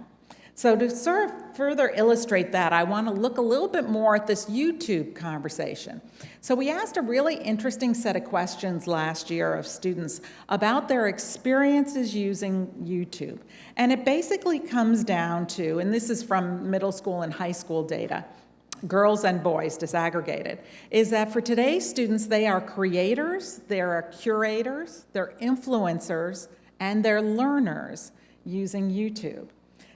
So to sort of further illustrate that, I want to look a little bit more at this YouTube conversation. So we asked a really interesting set of questions last year of students about their experiences using YouTube. And it basically comes down to, and this is from middle school and high school data, girls and boys disaggregated, is that for today's students, they are creators, they are curators, they're influencers, and they're learners using YouTube.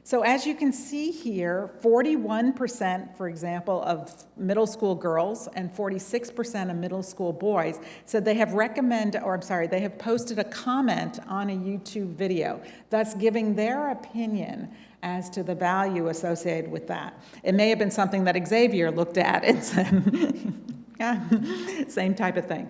So as you can see here, 41%, for example, of middle school girls and 46% of middle school boys said they have they have posted a comment on a YouTube video, thus giving their opinion as to the value associated with that. It may have been something that Xavier looked at and said, yeah, same type of thing.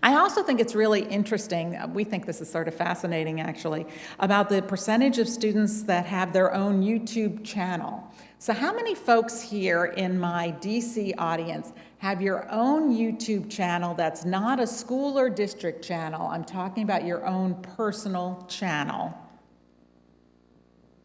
I also think it's really interesting, we think this is sort of fascinating actually, about the percentage of students that have their own YouTube channel. So how many folks here in my DC audience have your own YouTube channel that's not a school or district channel? I'm talking about your own personal channel.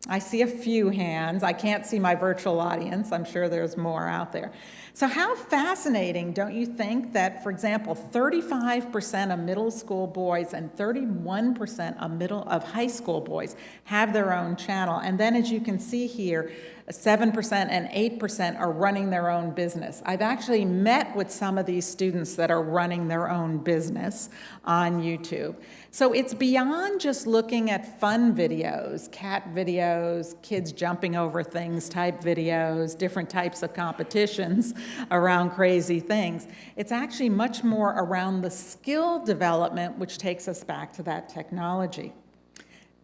I see a few hands. I can't see my virtual audience. I'm sure there's more out there. So how fascinating, don't you think, that, for example, 35% of middle school boys and 31% of high school boys have their own channel. And then, as you can see here, 7% and 8% are running their own business. I've actually met with some of these students that are running their own business on YouTube. So it's beyond just looking at fun videos, cat videos, kids jumping over things type videos, different types of competitions around crazy things. It's actually much more around the skill development, which takes us back to that technology.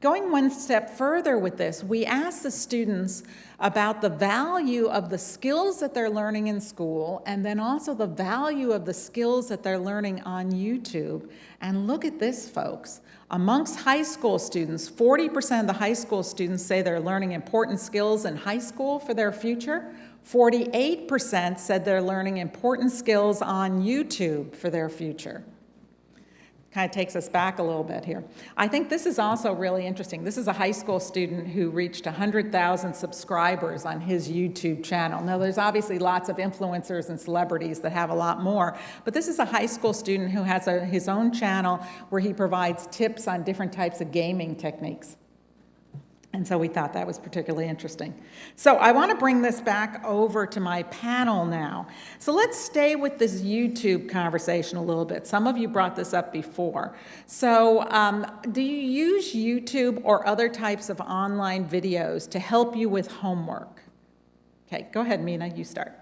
Going one step further with this, we asked the students about the value of the skills that they're learning in school, and then also the value of the skills that they're learning on YouTube. And look at this, folks. Amongst high school students, 40% of the high school students say they're learning important skills in high school for their future. 48% said they're learning important skills on YouTube for their future. Kind of takes us back a little bit here. I think this is also really interesting. This is a high school student who reached 100,000 subscribers on his YouTube channel. Now, there's obviously lots of influencers and celebrities that have a lot more, but this is a high school student who has his own channel where he provides tips on different types of gaming techniques. And so we thought that was particularly interesting. So I want to bring this back over to my panel now. So let's stay with this YouTube conversation a little bit. Some of you brought this up before. So do you use YouTube or other types of online videos to help you with homework? Okay, go ahead, Mina, you start.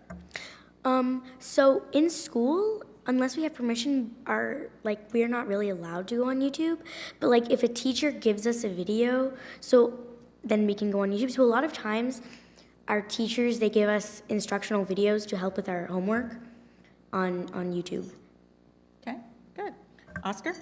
So in school, unless we have permission, we are not really allowed to go on YouTube. But like if a teacher gives us a video, then we can go on YouTube. So a lot of times, our teachers, they give us instructional videos to help with our homework on YouTube. Okay, good. Oscar?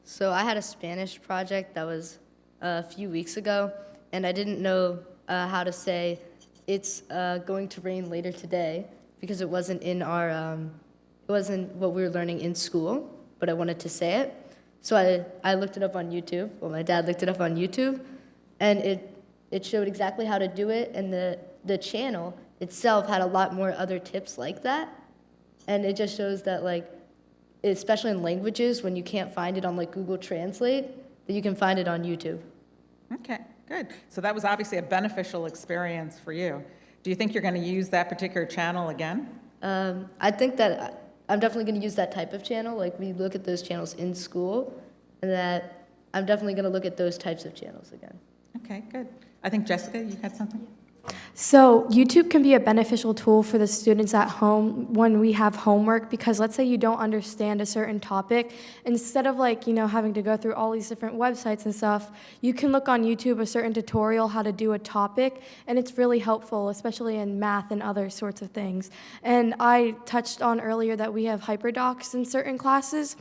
So I had a Spanish project that was a few weeks ago, and I didn't know how to say it's going to rain later today because it wasn't in our, it wasn't what we were learning in school, but I wanted to say it. So I looked it up on YouTube. Well, my dad looked it up on YouTube, and it showed exactly how to do it, and the channel itself had a lot more other tips like that. And it just shows that, like, especially in languages, when you can't find it on, like, Google Translate, that you can find it on YouTube. Okay, good. So that was obviously a beneficial experience for you. Do you think you're going to use that particular channel again? I think that I'm definitely going to use that type of channel. Like, we look at those channels in school, and that I'm definitely going to look at those types of channels again. Okay, good. I think, Jessica, you had something? So YouTube can be a beneficial tool for the students at home when we have homework, because let's say you don't understand a certain topic. Instead of having to go through all these different websites and stuff, you can look on YouTube a certain tutorial how to do a topic, and it's really helpful, especially in math and other sorts of things. And I touched on earlier that we have hyperdocs in certain classes.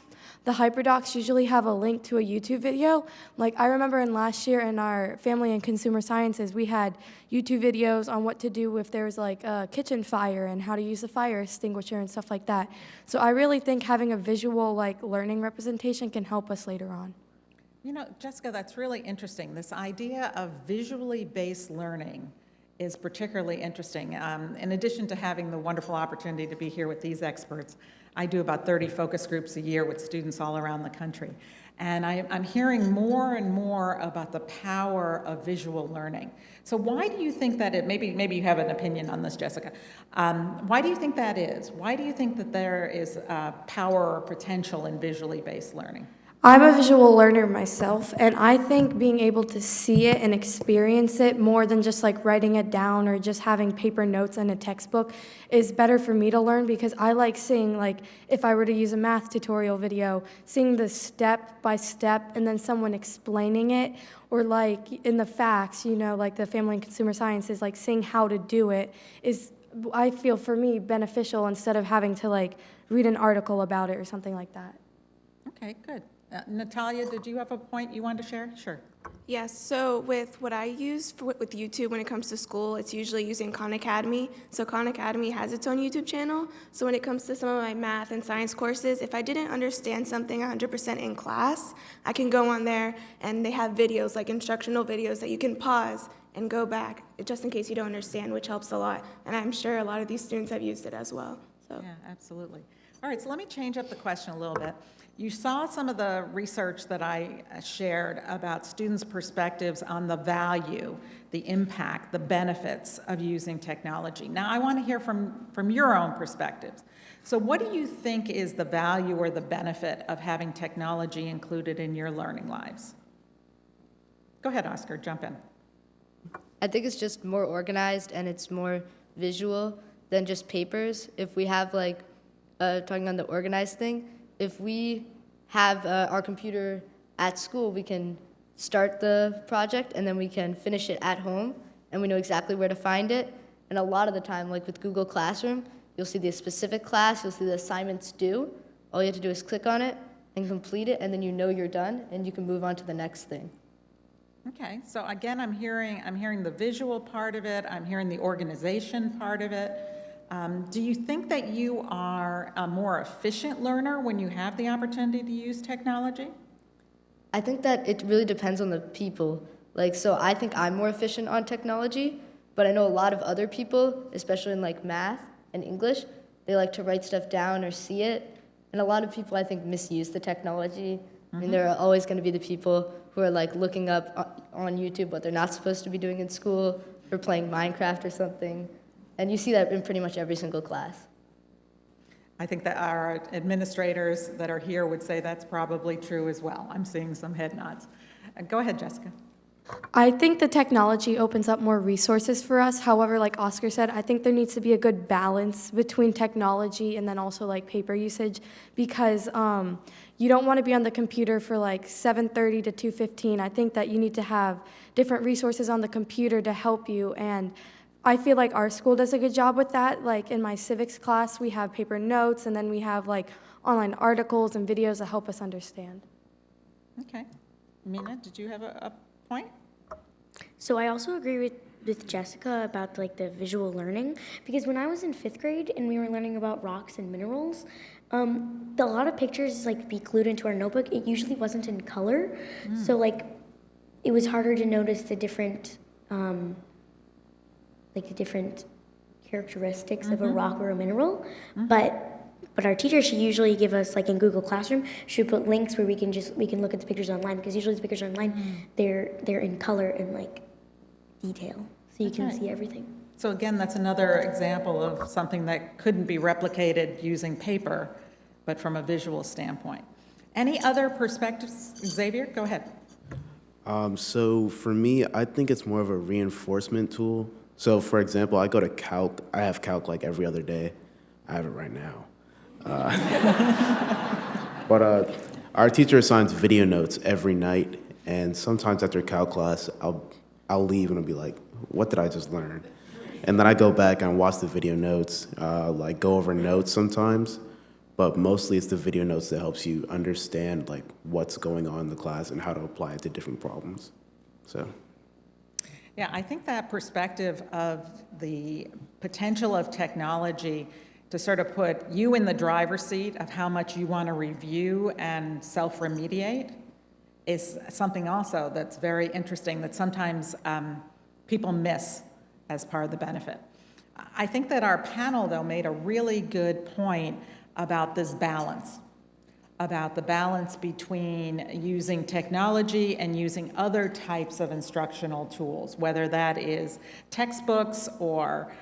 The hyperdocs usually have a link to a YouTube video. Like, I remember in last year in our family and consumer sciences, we had YouTube videos on what to do if there was like a kitchen fire and how to use a fire extinguisher and stuff like that. So I really think having a visual learning representation can help us later on. You know, Jessica, that's really interesting. This idea of visually based learning is particularly interesting. In addition to having the wonderful opportunity to be here with these experts, I do about 30 focus groups a year with students all around the country. And I'm hearing more and more about the power of visual learning. So why do you think that maybe you have an opinion on this, Jessica. Why do you think that is? Why do you think that there is power or potential in visually based learning? I'm a visual learner myself, and I think being able to see it and experience it more than just like writing it down or just having paper notes and a textbook is better for me to learn, because I like seeing, like, if I were to use a math tutorial video, seeing the step by step and then someone explaining it, or like in the facts, like the family and consumer sciences, like seeing how to do it is, I feel, for me, beneficial instead of having to like read an article about it or something like that. Okay, good. Natalia, did you have a point you wanted to share? Sure. Yes, so with what I use with YouTube when it comes to school, it's usually using Khan Academy. So Khan Academy has its own YouTube channel. So when it comes to some of my math and science courses, if I didn't understand something 100% in class, I can go on there and they have videos, like instructional videos that you can pause and go back, just in case you don't understand, which helps a lot. And I'm sure a lot of these students have used it as well. So. Yeah, absolutely. All right, so let me change up the question a little bit. You saw some of the research that I shared about students' perspectives on the value, the impact, the benefits of using technology. Now, I want to hear from your own perspectives. So what do you think is the value or the benefit of having technology included in your learning lives? Go ahead, Oscar, jump in. I think it's just more organized and it's more visual than just papers. If we have talking on the organized thing, if we have our computer at school, we can start the project and then we can finish it at home, and we know exactly where to find it. And a lot of the time, like with Google Classroom, you'll see the specific class, you'll see the assignments due. All you have to do is click on it and complete it, and then you know you're done and you can move on to the next thing. Okay, so again, I'm hearing the visual part of it, I'm hearing the organization part of it. Do you think that you are a more efficient learner when you have the opportunity to use technology? I think that it really depends on the people. So I think I'm more efficient on technology, but I know a lot of other people, especially in math and English, they like to write stuff down or see it. And a lot of people, I think, misuse the technology. I mean, there are always going to be the people who are looking up on YouTube what they're not supposed to be doing in school, or playing Minecraft or something. And you see that in pretty much every single class. I think that our administrators that are here would say that's probably true as well. I'm seeing some head nods. Go ahead, Jessica. I think the technology opens up more resources for us. However, like Oscar said, I think there needs to be a good balance between technology and then also paper usage, because you don't want to be on the computer for 7:30 to 2:15. I think that you need to have different resources on the computer to help you, and I feel like our school does a good job with that. In my civics class, we have paper notes, and then we have online articles and videos that help us understand. Okay. Mina, did you have a point? So I also agree with Jessica about the visual learning, because when I was in 5th grade and we were learning about rocks and minerals, a lot of pictures be glued into our notebook. It usually wasn't in color, so it was harder to notice the different the different characteristics of a rock or a mineral. But our teacher should usually give us, in Google Classroom, should put links where we can look at the pictures online, because usually the pictures online, they're in color and detail, so you can see everything. So again, that's another example of something that couldn't be replicated using paper, but from a visual standpoint. Any other perspectives? Xavier, go ahead. So for me, I think it's more of a reinforcement tool. So for example, I go to calc. I have calc every other day. I have it right now. But our teacher assigns video notes every night, and sometimes after calc class, I'll leave and I'll be like, what did I just learn? And then I go back and watch the video notes, go over notes sometimes, but mostly it's the video notes that helps you understand what's going on in the class and how to apply it to different problems. So. Yeah, I think that perspective of the potential of technology to sort of put you in the driver's seat of how much you want to review and self-remediate is something also that's very interesting that sometimes people miss as part of the benefit. I think that our panel, though, made a really good point about this balance. about the balance between using technology and using other types of instructional tools, whether that is textbooks or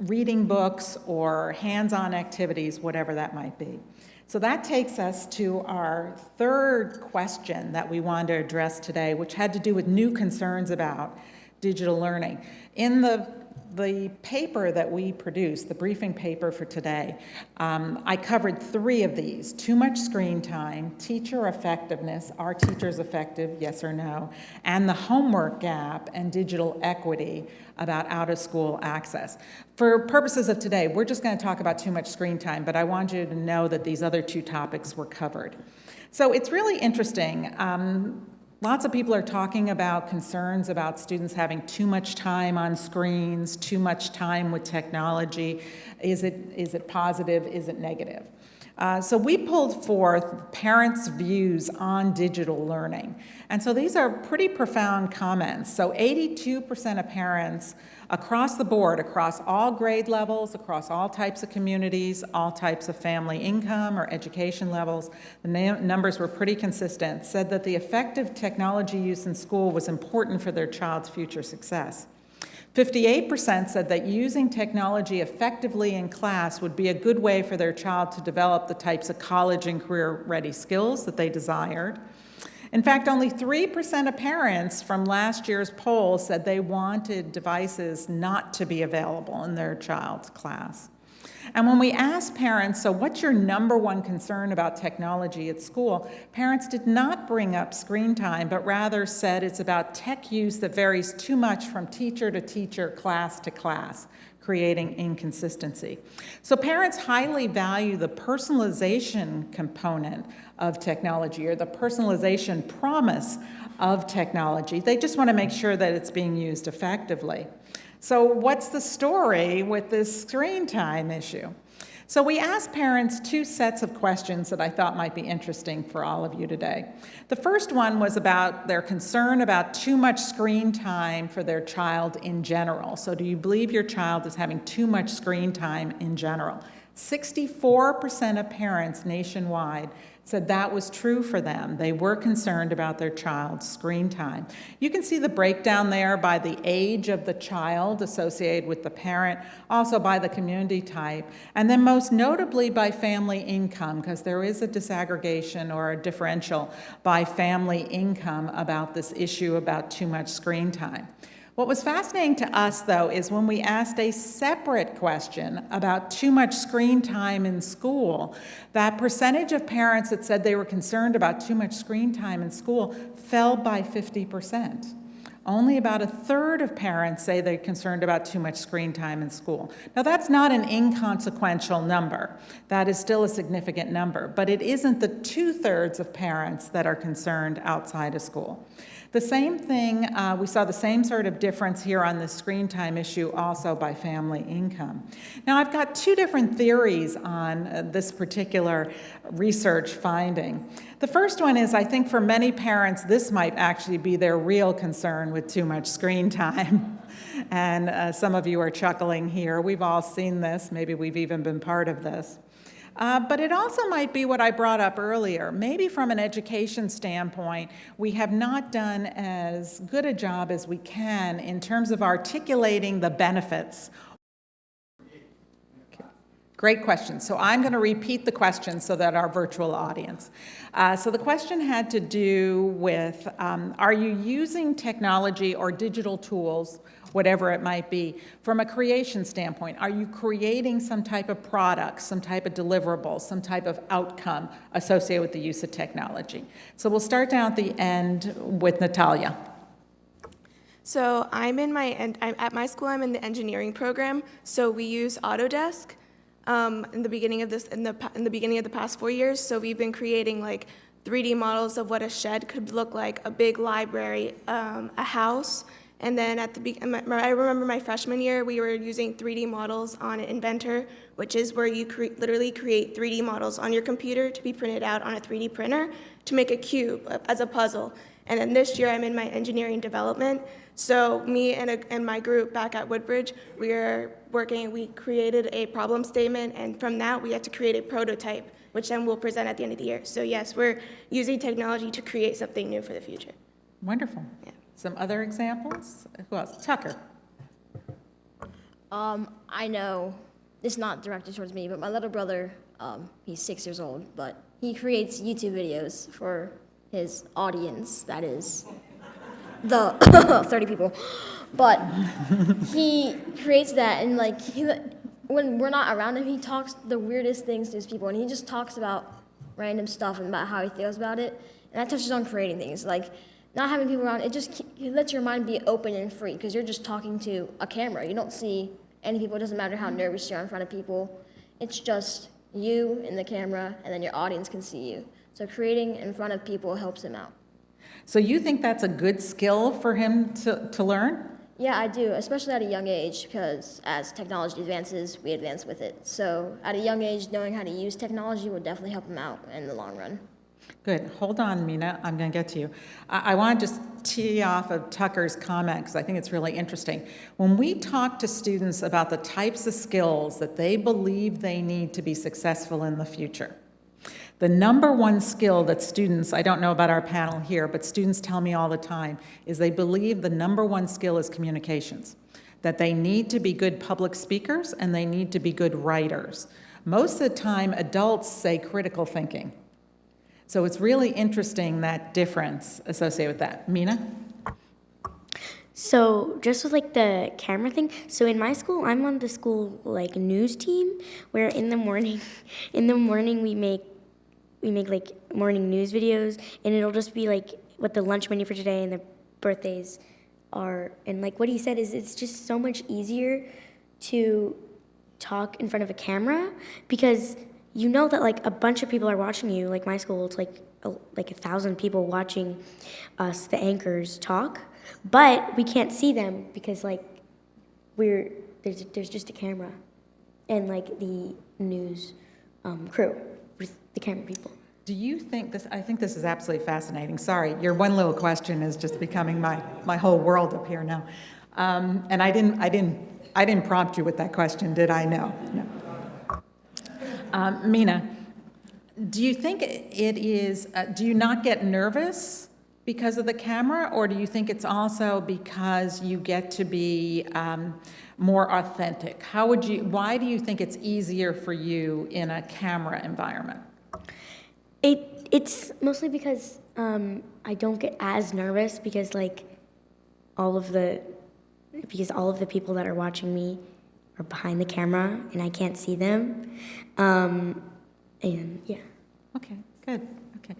reading books or hands-on activities, whatever that might be. So that takes us to our third question that we wanted to address today, which had to do with new concerns about digital learning. In the paper that we produced, the briefing paper for today, I covered 3 of these: too much screen time, teacher effectiveness, are teachers effective, yes or no, and the homework gap and digital equity about out-of-school access. For purposes of today, we're just going to talk about too much screen time, but I want you to know that these other 2 topics were covered. So it's really interesting. Lots of people are talking about concerns about students having too much time on screens, too much time with technology. Is it positive? Is it negative? So we pulled forth parents' views on digital learning. And so these are pretty profound comments. So 82% of parents across the board, across all grade levels, across all types of communities, all types of family income or education levels, the numbers were pretty consistent, said that the effective technology use in school was important for their child's future success. 58% said that using technology effectively in class would be a good way for their child to develop the types of college and career-ready skills that they desired. In fact, only 3% of parents from last year's poll said they wanted devices not to be available in their child's class. And when we asked parents, so what's your number one concern about technology at school? Parents did not bring up screen time, but rather said it's about tech use that varies too much from teacher to teacher, class to class, creating inconsistency. So parents highly value the personalization component of technology, or the personalization promise of technology. They just want to make sure that it's being used effectively. So what's the story with this screen time issue? So we asked parents 2 sets of questions that I thought might be interesting for all of you today. The first one was about their concern about too much screen time for their child in general. So do you believe your child is having too much screen time in general? 64% of parents nationwide said that was true for them. They were concerned about their child's screen time. You can see the breakdown there by the age of the child associated with the parent, also by the community type, and then most notably by family income, because there is a disaggregation or a differential by family income about this issue about too much screen time. What was fascinating to us, though, is when we asked a separate question about too much screen time in school, that percentage of parents that said they were concerned about too much screen time in school fell by 50%. Only about 1/3 of parents say they're concerned about too much screen time in school. Now, that's not an inconsequential number. That is still a significant number, but it isn't the 2/3 of parents that are concerned outside of school. The same thing, we saw the same sort of difference here on the screen time issue also by family income. Now, I've got 2 different theories on this particular research finding. The first one is I think for many parents, this might actually be their real concern with too much screen time. And some of you are chuckling here. We've all seen this. Maybe we've even been part of this. But it also might be what I brought up earlier. Maybe from an education standpoint, we have not done as good a job as we can in terms of articulating the benefits. Great question. So I'm going to repeat the question so that our virtual audience. So the question had to do with, are you using technology or digital tools, whatever it might be, from a creation standpoint? Are you creating some type of product, some type of deliverable, some type of outcome associated with the use of technology? So we'll start down at the end with Natalia. So at my school, I'm in the engineering program. So we use Autodesk. In the beginning of the past 4 years, so we've been creating like 3D models of what a shed could look like, a big library, a house, and then I remember my freshman year we were using 3D models on Inventor, which is where you literally create 3D models on your computer to be printed out on a 3D printer to make a cube as a puzzle. And then this year I'm in my engineering development. So me and my group back at Woodbridge, we created a problem statement, and from that we had to create a prototype, which then we'll present at the end of the year. So yes, we're using technology to create something new for the future. Wonderful. Yeah. Some other examples? Who else? Tucker. I know this is not directed towards me, but my little brother, he's 6 years old, but he creates YouTube videos for his audience, that is the 30 people. But he creates that, and like when we're not around him, he talks the weirdest things to his people, and he just talks about random stuff and about how he feels about it, and that touches on creating things. Like not having people around, it lets your mind be open and free because you're just talking to a camera. You don't see any people. It doesn't matter how nervous you are in front of people. It's just you and the camera, and then your audience can see you. So creating in front of people helps him out. So you think that's a good skill for him to learn? Yeah, I do, especially at a young age, because as technology advances, we advance with it. So at a young age, knowing how to use technology will definitely help him out in the long run. Good. Hold on, Mina. I'm going to get to you. I want to just tee off of Tucker's comment because I think it's really interesting. When we talk to students about the types of skills that they believe they need to be successful in the future, the number one skill that students, I don't know about our panel here, but students tell me all the time, is they believe the number one skill is communications, that they need to be good public speakers and they need to be good writers. Most of the time, adults say critical thinking. So it's really interesting, that difference associated with that. Mina? So just with like the camera thing, so in my school, I'm on the school like news team where in the morning we make like morning news videos, and it'll just be like what the lunch menu for today and the birthdays are. And like what he said is it's just so much easier to talk in front of a camera because you know that like a bunch of people are watching you. Like my school, it's like 1,000 people watching us, the anchors, talk, but we can't see them because like there's just a camera and like the news crew with the camera people. Do you think this, I think this is absolutely fascinating. Sorry, your one little question is just becoming my whole world up here now. And I didn't prompt you with that question, did I? No. Mina, do you think it is, do you not get nervous because of the camera, or do you think it's also because you get to be more authentic? Why do you think it's easier for you in a camera environment? It's mostly because I don't get as nervous because like all of the people that are watching me are behind the camera and I can't see them. And yeah. Okay, good. Okay.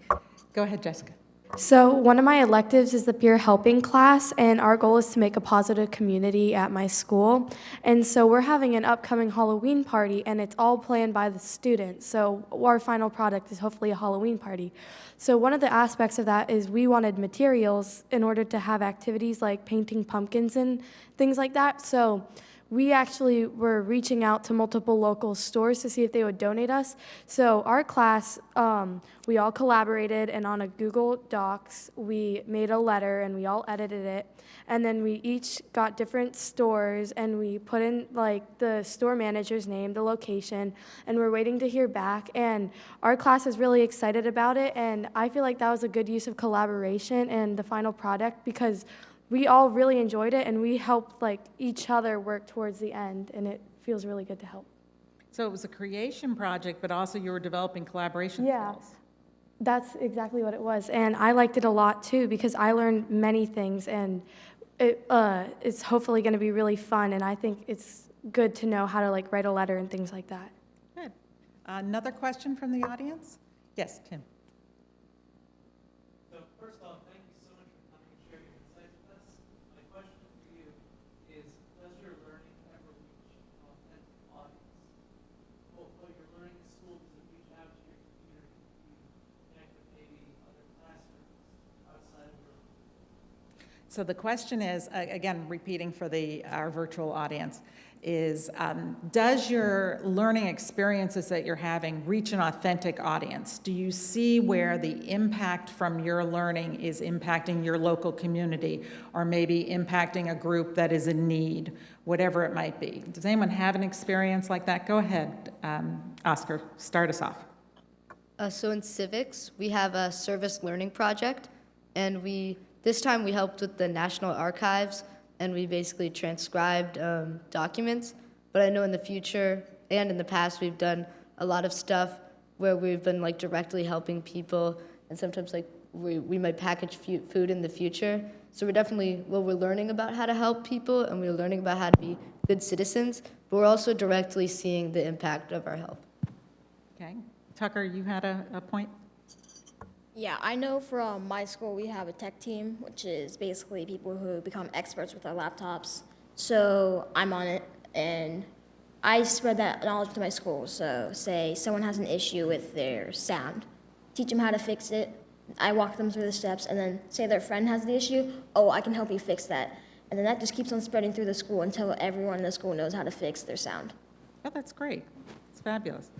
Go ahead, Jessica. So one of my electives is the peer helping class, and our goal is to make a positive community at my school. And so we're having an upcoming Halloween party, and it's all planned by the students. So our final product is hopefully a Halloween party. So one of the aspects of that is we wanted materials in order to have activities like painting pumpkins and things like that. So we actually were reaching out to multiple local stores to see if they would donate us. So our class, we all collaborated, and on a Google Docs, we made a letter and we all edited it. And then we each got different stores and we put in like the store manager's name, the location, and we're waiting to hear back. And our class is really excited about it. And I feel like that was a good use of collaboration and the final product because we all really enjoyed it, and we helped like each other work towards the end, and it feels really good to help. So it was a creation project, but also you were developing collaboration Yeah, skills. that's exactly what it was, and I liked it a lot too because I learned many things, and it's hopefully going to be really fun, and I think it's good to know how to like write a letter and things like that. Good. Another question from the audience? Yes, Tim. So first off, thank you so much for coming and sharing your insights with us. My question for you is, does your learning ever reach an authentic audience? What you're learning in school, does it reach out to your community? Do you connect with maybe other classrooms outside of your own? So the question is, again, repeating for our virtual audience, is does your learning experiences that you're having reach an authentic audience? Do you see where the impact from your learning is impacting your local community or maybe impacting a group that is in need, whatever it might be? Does anyone have an experience like that? Go ahead, Oscar, start us off. So in civics, we have a service learning project, and this time we helped with the National Archives, and we basically transcribed documents. But I know in the future and in the past, we've done a lot of stuff where we've been like directly helping people, and sometimes like we might package food in the future. So we're learning about how to help people, and we're learning about how to be good citizens, but we're also directly seeing the impact of our help. Okay. Tucker, you had a point? Yeah, I know from my school we have a tech team, which is basically people who become experts with their laptops. So I'm on it, and I spread that knowledge to my school. So say someone has an issue with their sound, teach them how to fix it. I walk them through the steps, and then say their friend has the issue, oh, I can help you fix that. And then that just keeps on spreading through the school until everyone in the school knows how to fix their sound. Oh, that's great. It's fabulous.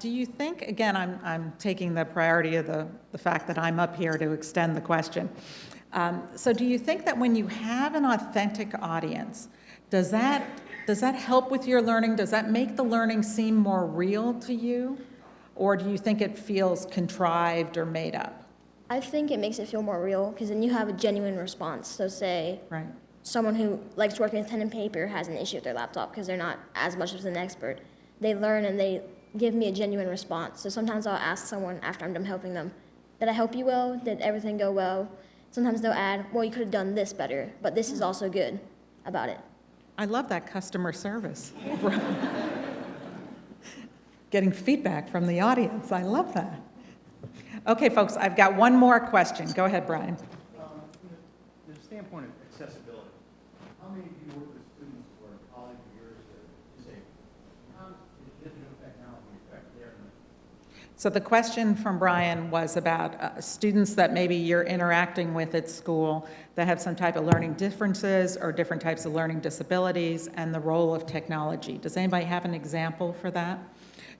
Do you think, again, I'm taking the priority of the fact that I'm up here to extend the question. So do you think that when you have an authentic audience, does that help with your learning? Does that make the learning seem more real to you? Or do you think it feels contrived or made up? I think it makes it feel more real because then you have a genuine response. So say Right. someone who likes working with pen and paper has an issue with their laptop because they're not as much of an expert. They learn and they give me a genuine response. So sometimes I'll ask someone after I'm done helping them, did I help you well? Did everything go well? Sometimes they'll add, well, you could have done this better, but this is also good about it. I love that customer service. Getting feedback from the audience. I love that. Okay, folks, I've got one more question. Go ahead, Brian. From the standpoint of accessibility, how many of you work with students or colleagues of yours that are disabled? How does digital technology affect their learning? So the question from Brian was about students that maybe you're interacting with at school that have some type of learning differences or different types of learning disabilities and the role of technology. Does anybody have an example for that?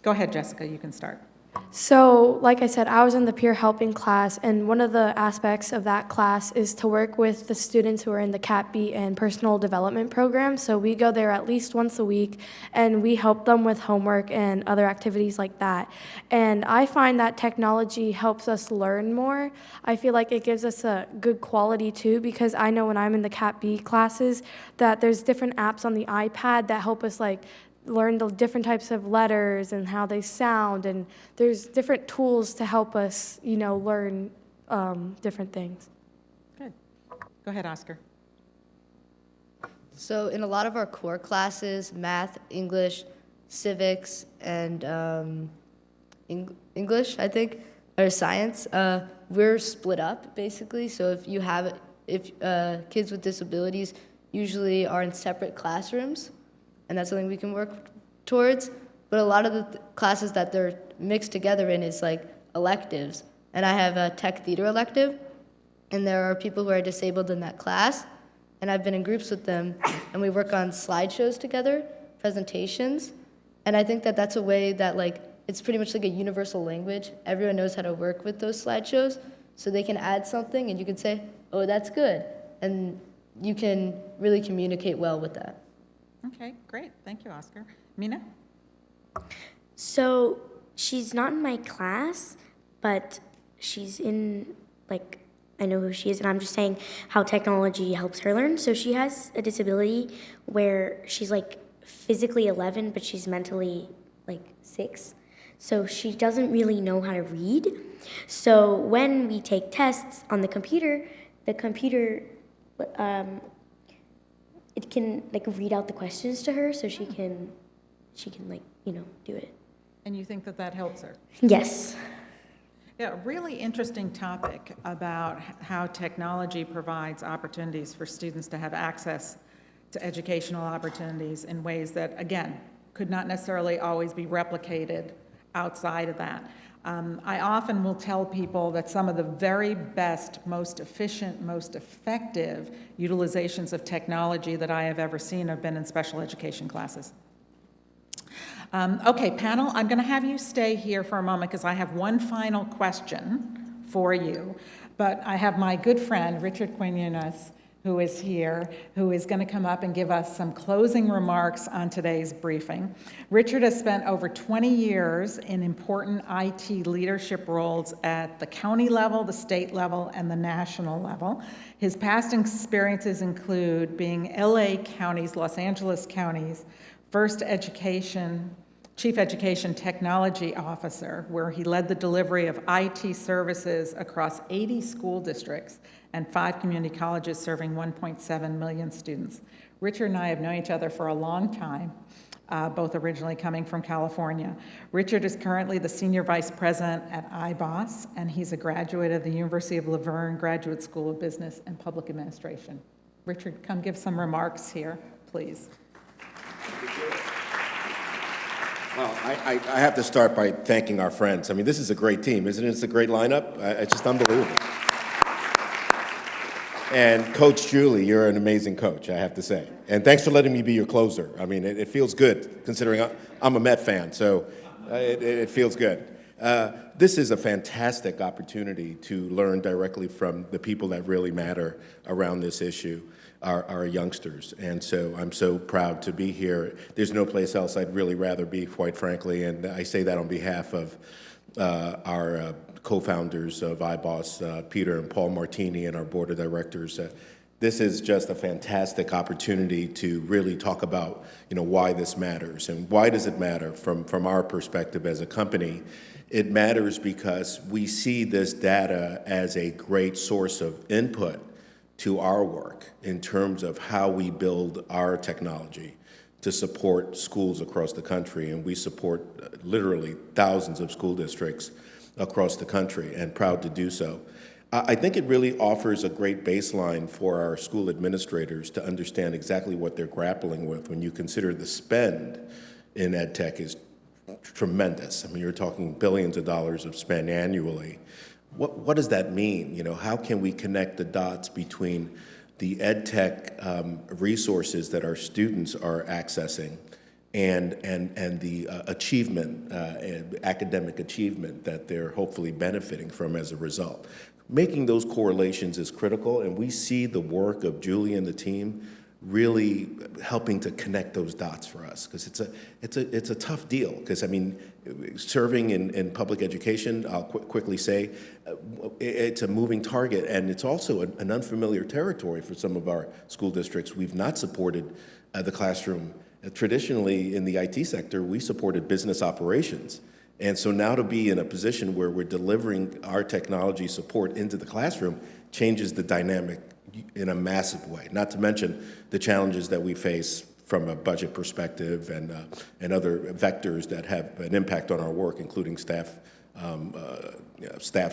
Go ahead, Jessica, you can start. So, like I said, I was in the peer helping class, and one of the aspects of that class is to work with the students who are in the Cat B and personal development program. So we go there at least once a week, and we help them with homework and other activities like that. And I find that technology helps us learn more. I feel like it gives us a good quality too, because I know when I'm in the Cat B classes that there's different apps on the iPad that help us like learn the different types of letters and how they sound, and there's different tools to help us, learn different things. Good. Go ahead, Oscar. So in a lot of our core classes, math, English, civics, and English, I think, or science, we're split up basically. So if kids with disabilities usually are in separate classrooms, and that's something we can work towards. But a lot of the classes that they're mixed together in is like electives. And I have a tech theater elective, and there are people who are disabled in that class, and I've been in groups with them, and we work on slideshows together, presentations, and I think that that's a way that it's pretty much like a universal language. Everyone knows how to work with those slideshows, so they can add something, and you can say, oh, that's good, and you can really communicate well with that. Okay, great. Thank you, Oscar. Mina? So she's not in my class, but she's in, I know who she is, and I'm just saying how technology helps her learn. So she has a disability where she's physically 11, but she's mentally 6. So she doesn't really know how to read. So when we take tests on the computer, it can read out the questions to her, so she can do it. And you think that helps her? Yes. Yeah, a really interesting topic about how technology provides opportunities for students to have access to educational opportunities in ways that, again, could not necessarily always be replicated outside of that. I often will tell people that some of the very best, most efficient, most effective utilizations of technology that I have ever seen have been in special education classes. Okay, panel, I'm going to have you stay here for a moment because I have one final question for you. But I have my good friend, Richard Quinones, who is here, who is going to come up and give us some closing remarks on today's briefing. Richard has spent over 20 years in important IT leadership roles at the county level, the state level, and the national level. His past experiences include being LA County's, Los Angeles County's Chief Education Technology Officer, where he led the delivery of IT services across 80 school districts and 5 community colleges serving 1.7 million students. Richard and I have known each other for a long time, both originally coming from California. Richard is currently the Senior Vice President at iBoss, and he's a graduate of the University of Laverne Graduate School of Business and Public Administration. Richard, come give some remarks here, please. Well, I have to start by thanking our friends. I mean, this is a great team, isn't it? It's a great lineup. It's just unbelievable. And Coach Julie, you're an amazing coach, I have to say. And thanks for letting me be your closer. I mean, it feels good, considering I'm a Met fan, so it feels good. This is a fantastic opportunity to learn directly from the people that really matter around this issue, our youngsters. And so I'm so proud to be here. There's no place else I'd really rather be, quite frankly, and I say that on behalf of our co-founders of iBoss, Peter and Paul Martini, and our board of directors. This is just a fantastic opportunity to really talk about, why this matters. And why does it matter from our perspective as a company? It matters because we see this data as a great source of input to our work in terms of how we build our technology to support schools across the country. And we support literally thousands of school districts across the country, and proud to do so. I think it really offers a great baseline for our school administrators to understand exactly what they're grappling with when you consider the spend in ed tech is tremendous. I mean, you're talking billions of dollars of spend annually. What does that mean? How can we connect the dots between the ed tech resources that our students are accessing and the achievement, academic achievement that they're hopefully benefiting from as a result? Making those correlations is critical, and we see the work of Julie and the team really helping to connect those dots for us, because it's a tough deal. Because serving in public education, I'll quickly say, it's a moving target, and it's also an unfamiliar territory for some of our school districts. We've not supported the classroom. Traditionally, in the IT sector, we supported business operations. And so now to be in a position where we're delivering our technology support into the classroom changes the dynamic in a massive way, not to mention the challenges that we face from a budget perspective and other vectors that have an impact on our work, including staff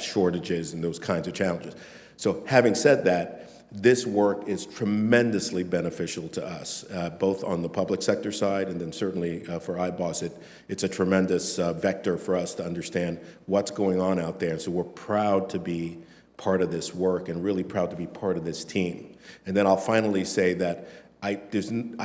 shortages and those kinds of challenges. So having said that, this work is tremendously beneficial to us, both on the public sector side and then certainly for iBoss. It's a tremendous vector for us to understand what's going on out there. So we're proud to be part of this work and really proud to be part of this team. And then I'll finally say that I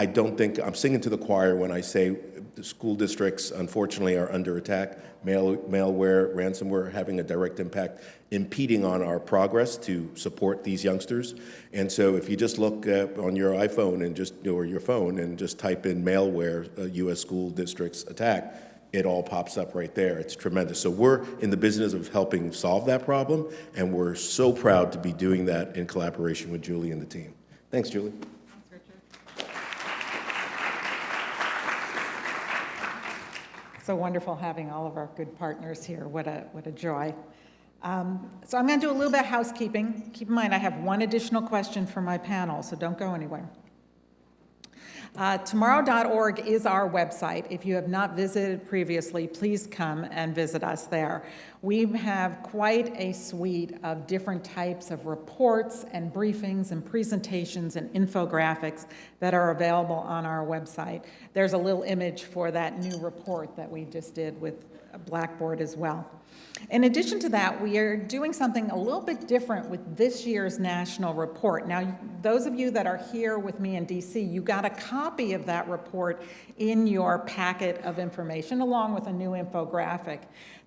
don't think I'm singing to the choir when I say the school districts, unfortunately, are under attack. Malware, ransomware having a direct impact, impeding on our progress to support these youngsters. And so if you just look on your iPhone or your phone and just type in malware, U.S. school districts attack, it all pops up right there. It's tremendous. So we're in the business of helping solve that problem, and we're so proud to be doing that in collaboration with Julie and the team. Thanks, Julie. So wonderful having all of our good partners here. What a joy. So I'm going to do a little bit of housekeeping. Keep in mind, I have one additional question for my panel, so don't go anywhere. Tomorrow.org is our website. If you have not visited previously, please come and visit us there. We have quite a suite of different types of reports and briefings and presentations and infographics that are available on our website. There's a little image for that new report that we just did with Blackboard as well. In addition to that, we are doing something a little bit different with this year's national report. Now, those of you that are here with me in DC, you got a copy copy of that report in your packet of information, along with a new infographic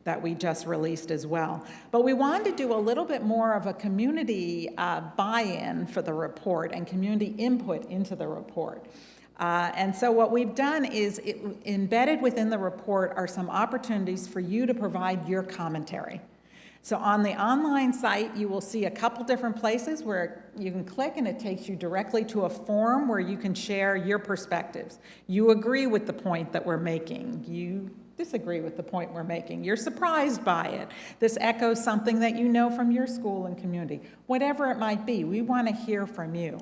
that we just released as well. But we wanted to do a little bit more of a community buy-in for the report and community input into the report. And so what we've done is embedded within the report are some opportunities for you to provide your commentary. So on the online site, you will see a couple different places where you can click and it takes you directly to a form where you can share your perspectives. You agree with the point that we're making. You disagree with the point we're making. You're surprised by it. This echoes something that you know from your school and community. Whatever it might be, we want to hear from you.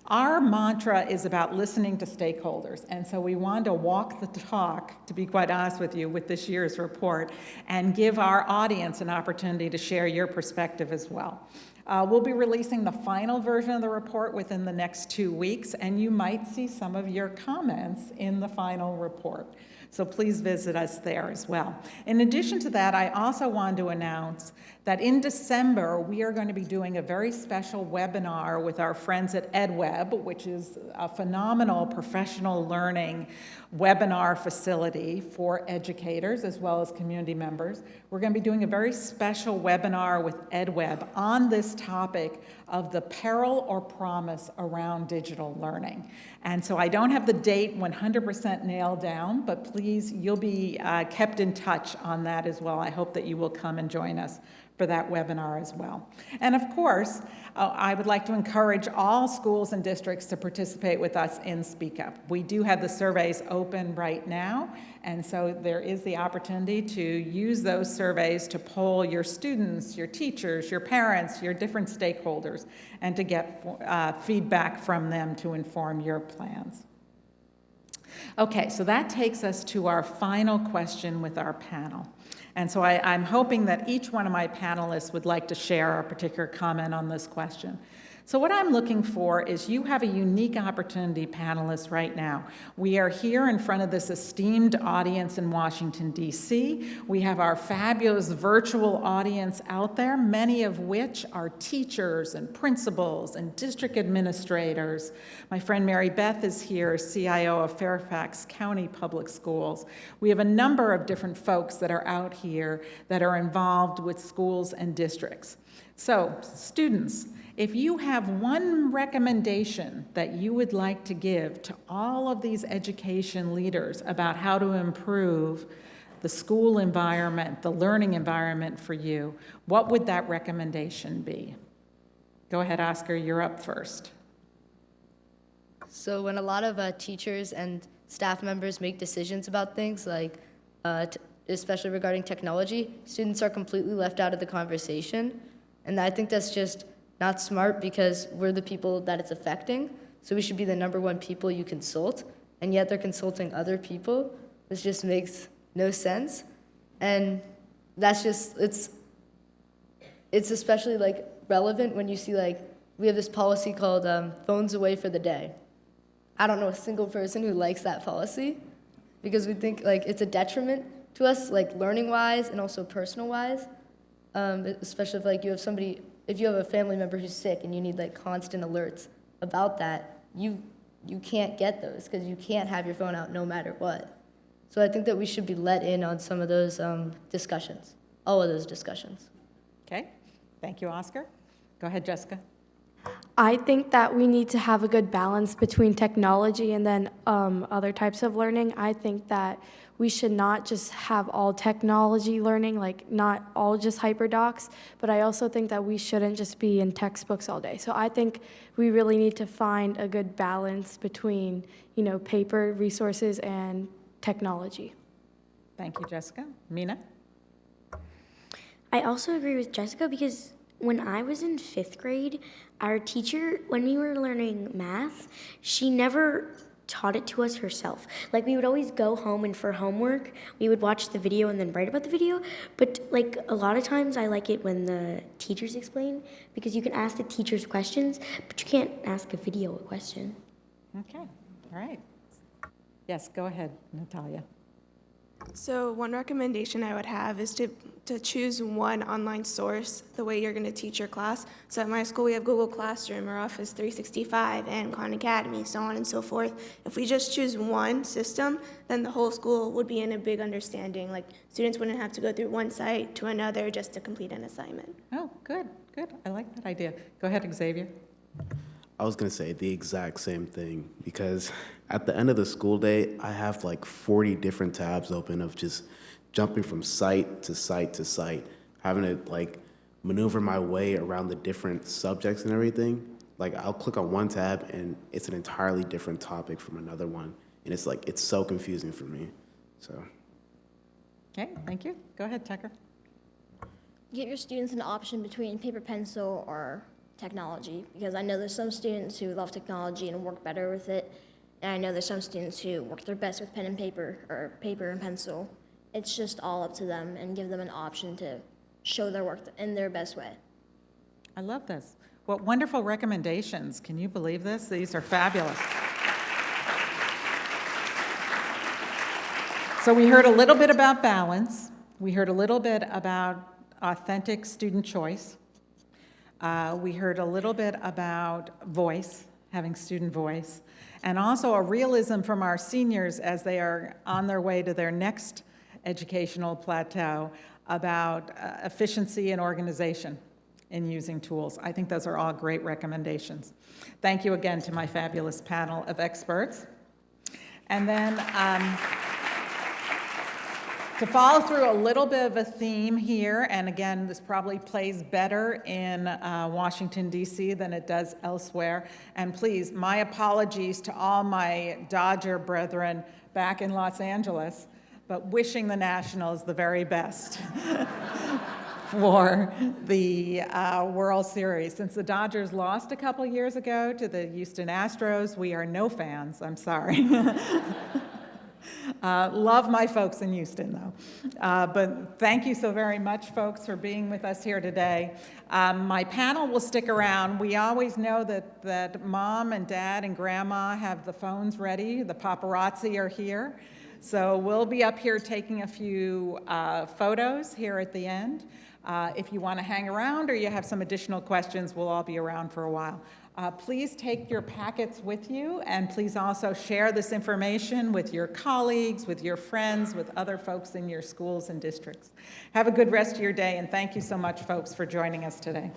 Our mantra is about listening to stakeholders, and so we wanted to walk the talk, to be quite honest with you, with this year's report, and give our audience an opportunity to share your perspective as well. We'll be releasing the final version of the report within the next 2 weeks, and you might see some of your comments in the final report. So please visit us there as well. In addition to that, I also wanted to announce that in December, we are going to be doing a very special webinar with our friends at EdWeb, which is a phenomenal professional learning webinar facility for educators as well as community members. We're going to be doing a very special webinar with EdWeb on this topic of the peril or promise around digital learning. And so I don't have the date 100% nailed down, but please, you'll be kept in touch on that as well. I hope that you will come and join us for that webinar as well. And of course, I would like to encourage all schools and districts to participate with us in Speak Up. We do have the surveys open right now, and so there is the opportunity to use those surveys to poll your students, your teachers, your parents, your different stakeholders, and to get feedback from them to inform your plans. Okay, so that takes us to our final question with our panel. And so I'm hoping that each one of my panelists would like to share a particular comment on this question. So what I'm looking for is you have a unique opportunity, panelists, right now. We are here in front of this esteemed audience in Washington, D.C. We have our fabulous virtual audience out there, many of which are teachers and principals and district administrators. My friend Mary Beth is here, CIO of Fairfax County Public Schools. We have a number of different folks that are out here that are involved with schools and districts. So, students, if you have one recommendation that you would like to give to all of these education leaders about how to improve the school environment, the learning environment for you, what would that recommendation be? Go ahead, Oscar, you're up first. So when a lot of teachers and staff members make decisions about things, like especially regarding technology, students are completely left out of the conversation. And I think that's just not smart because we're the people that it's affecting. So we should be the #1 people you consult. And yet they're consulting other people, which just makes no sense. And that's just, it's especially like relevant when you see like, we have this policy called phones away for the day. I don't know a single person who likes that policy because we think like it's a detriment to us, like learning-wise and also personal-wise. Especially if like you have somebody, if you have a family member who's sick and you need like constant alerts about that, you can't get those because you can't have your phone out no matter what. So I think that we should be let in on some of those discussions, all of those discussions. Okay, thank you, Oscar. Go ahead, Jessica. I think that we need to have a good balance between technology and then other types of learning. I think that we should not just have all technology learning, like not all just hyperdocs, but I also think that we shouldn't just be in textbooks all day. So I think we really need to find a good balance between, paper resources and technology. Thank you, Jessica. Mina? I also agree with Jessica because when I was in 5th grade, our teacher, when we were learning math, she never taught it to us herself. Like we would always go home and for homework, we would watch the video and then write about the video. But like a lot of times I like it when the teachers explain because you can ask the teachers questions, but you can't ask a video a question. Okay, all right. Yes, go ahead, Natalia. So one recommendation I would have is to to choose one online source the way you're going to teach your class. So at my school, we have Google Classroom or Office 365 and Khan Academy, so on and so forth. If we just choose one system, then the whole school would be in a big understanding. Like, students wouldn't have to go through one site to another just to complete an assignment. Oh, good, good. I like that idea. Go ahead, Xavier. I was gonna say the exact same thing because at the end of the school day, I have like 40 different tabs open of just jumping from site to site to site, having to like maneuver my way around the different subjects and everything. Like I'll click on one tab and it's an entirely different topic from another one. And it's like, it's so confusing for me, so. Okay, thank you. Go ahead, Tucker. Give your students an option between paper, pencil, or technology, because I know there's some students who love technology and work better with it, and I know there's some students who work their best with pen and paper or paper and pencil. It's just all up to them, and give them an option to show their work in their best way. I love this. What wonderful recommendations. Can you believe this? These are fabulous. So we heard a little bit about balance. We heard a little bit about authentic student choice. We heard a little bit about voice, having student voice, and also a realism from our seniors as they are on their way to their next educational plateau about efficiency and organization in using tools. I think those are all great recommendations. Thank you again to my fabulous panel of experts. And then to follow through a little bit of a theme here, and again, this probably plays better in Washington, D.C. than it does elsewhere. And please, my apologies to all my Dodger brethren back in Los Angeles, but wishing the Nationals the very best for the World Series. Since the Dodgers lost a couple years ago to the Houston Astros, we are no fans, I'm sorry. Love my folks in Houston, though. But thank you so very much, folks, for being with us here today. My panel will stick around. We always know that mom and dad and grandma have the phones ready. The paparazzi are here. So we'll be up here taking a few photos here at the end. If you want to hang around or you have some additional questions, we'll all be around for a while. Please take your packets with you, and please also share this information with your colleagues, with your friends, with other folks in your schools and districts. Have a good rest of your day, and thank you so much, folks, for joining us today.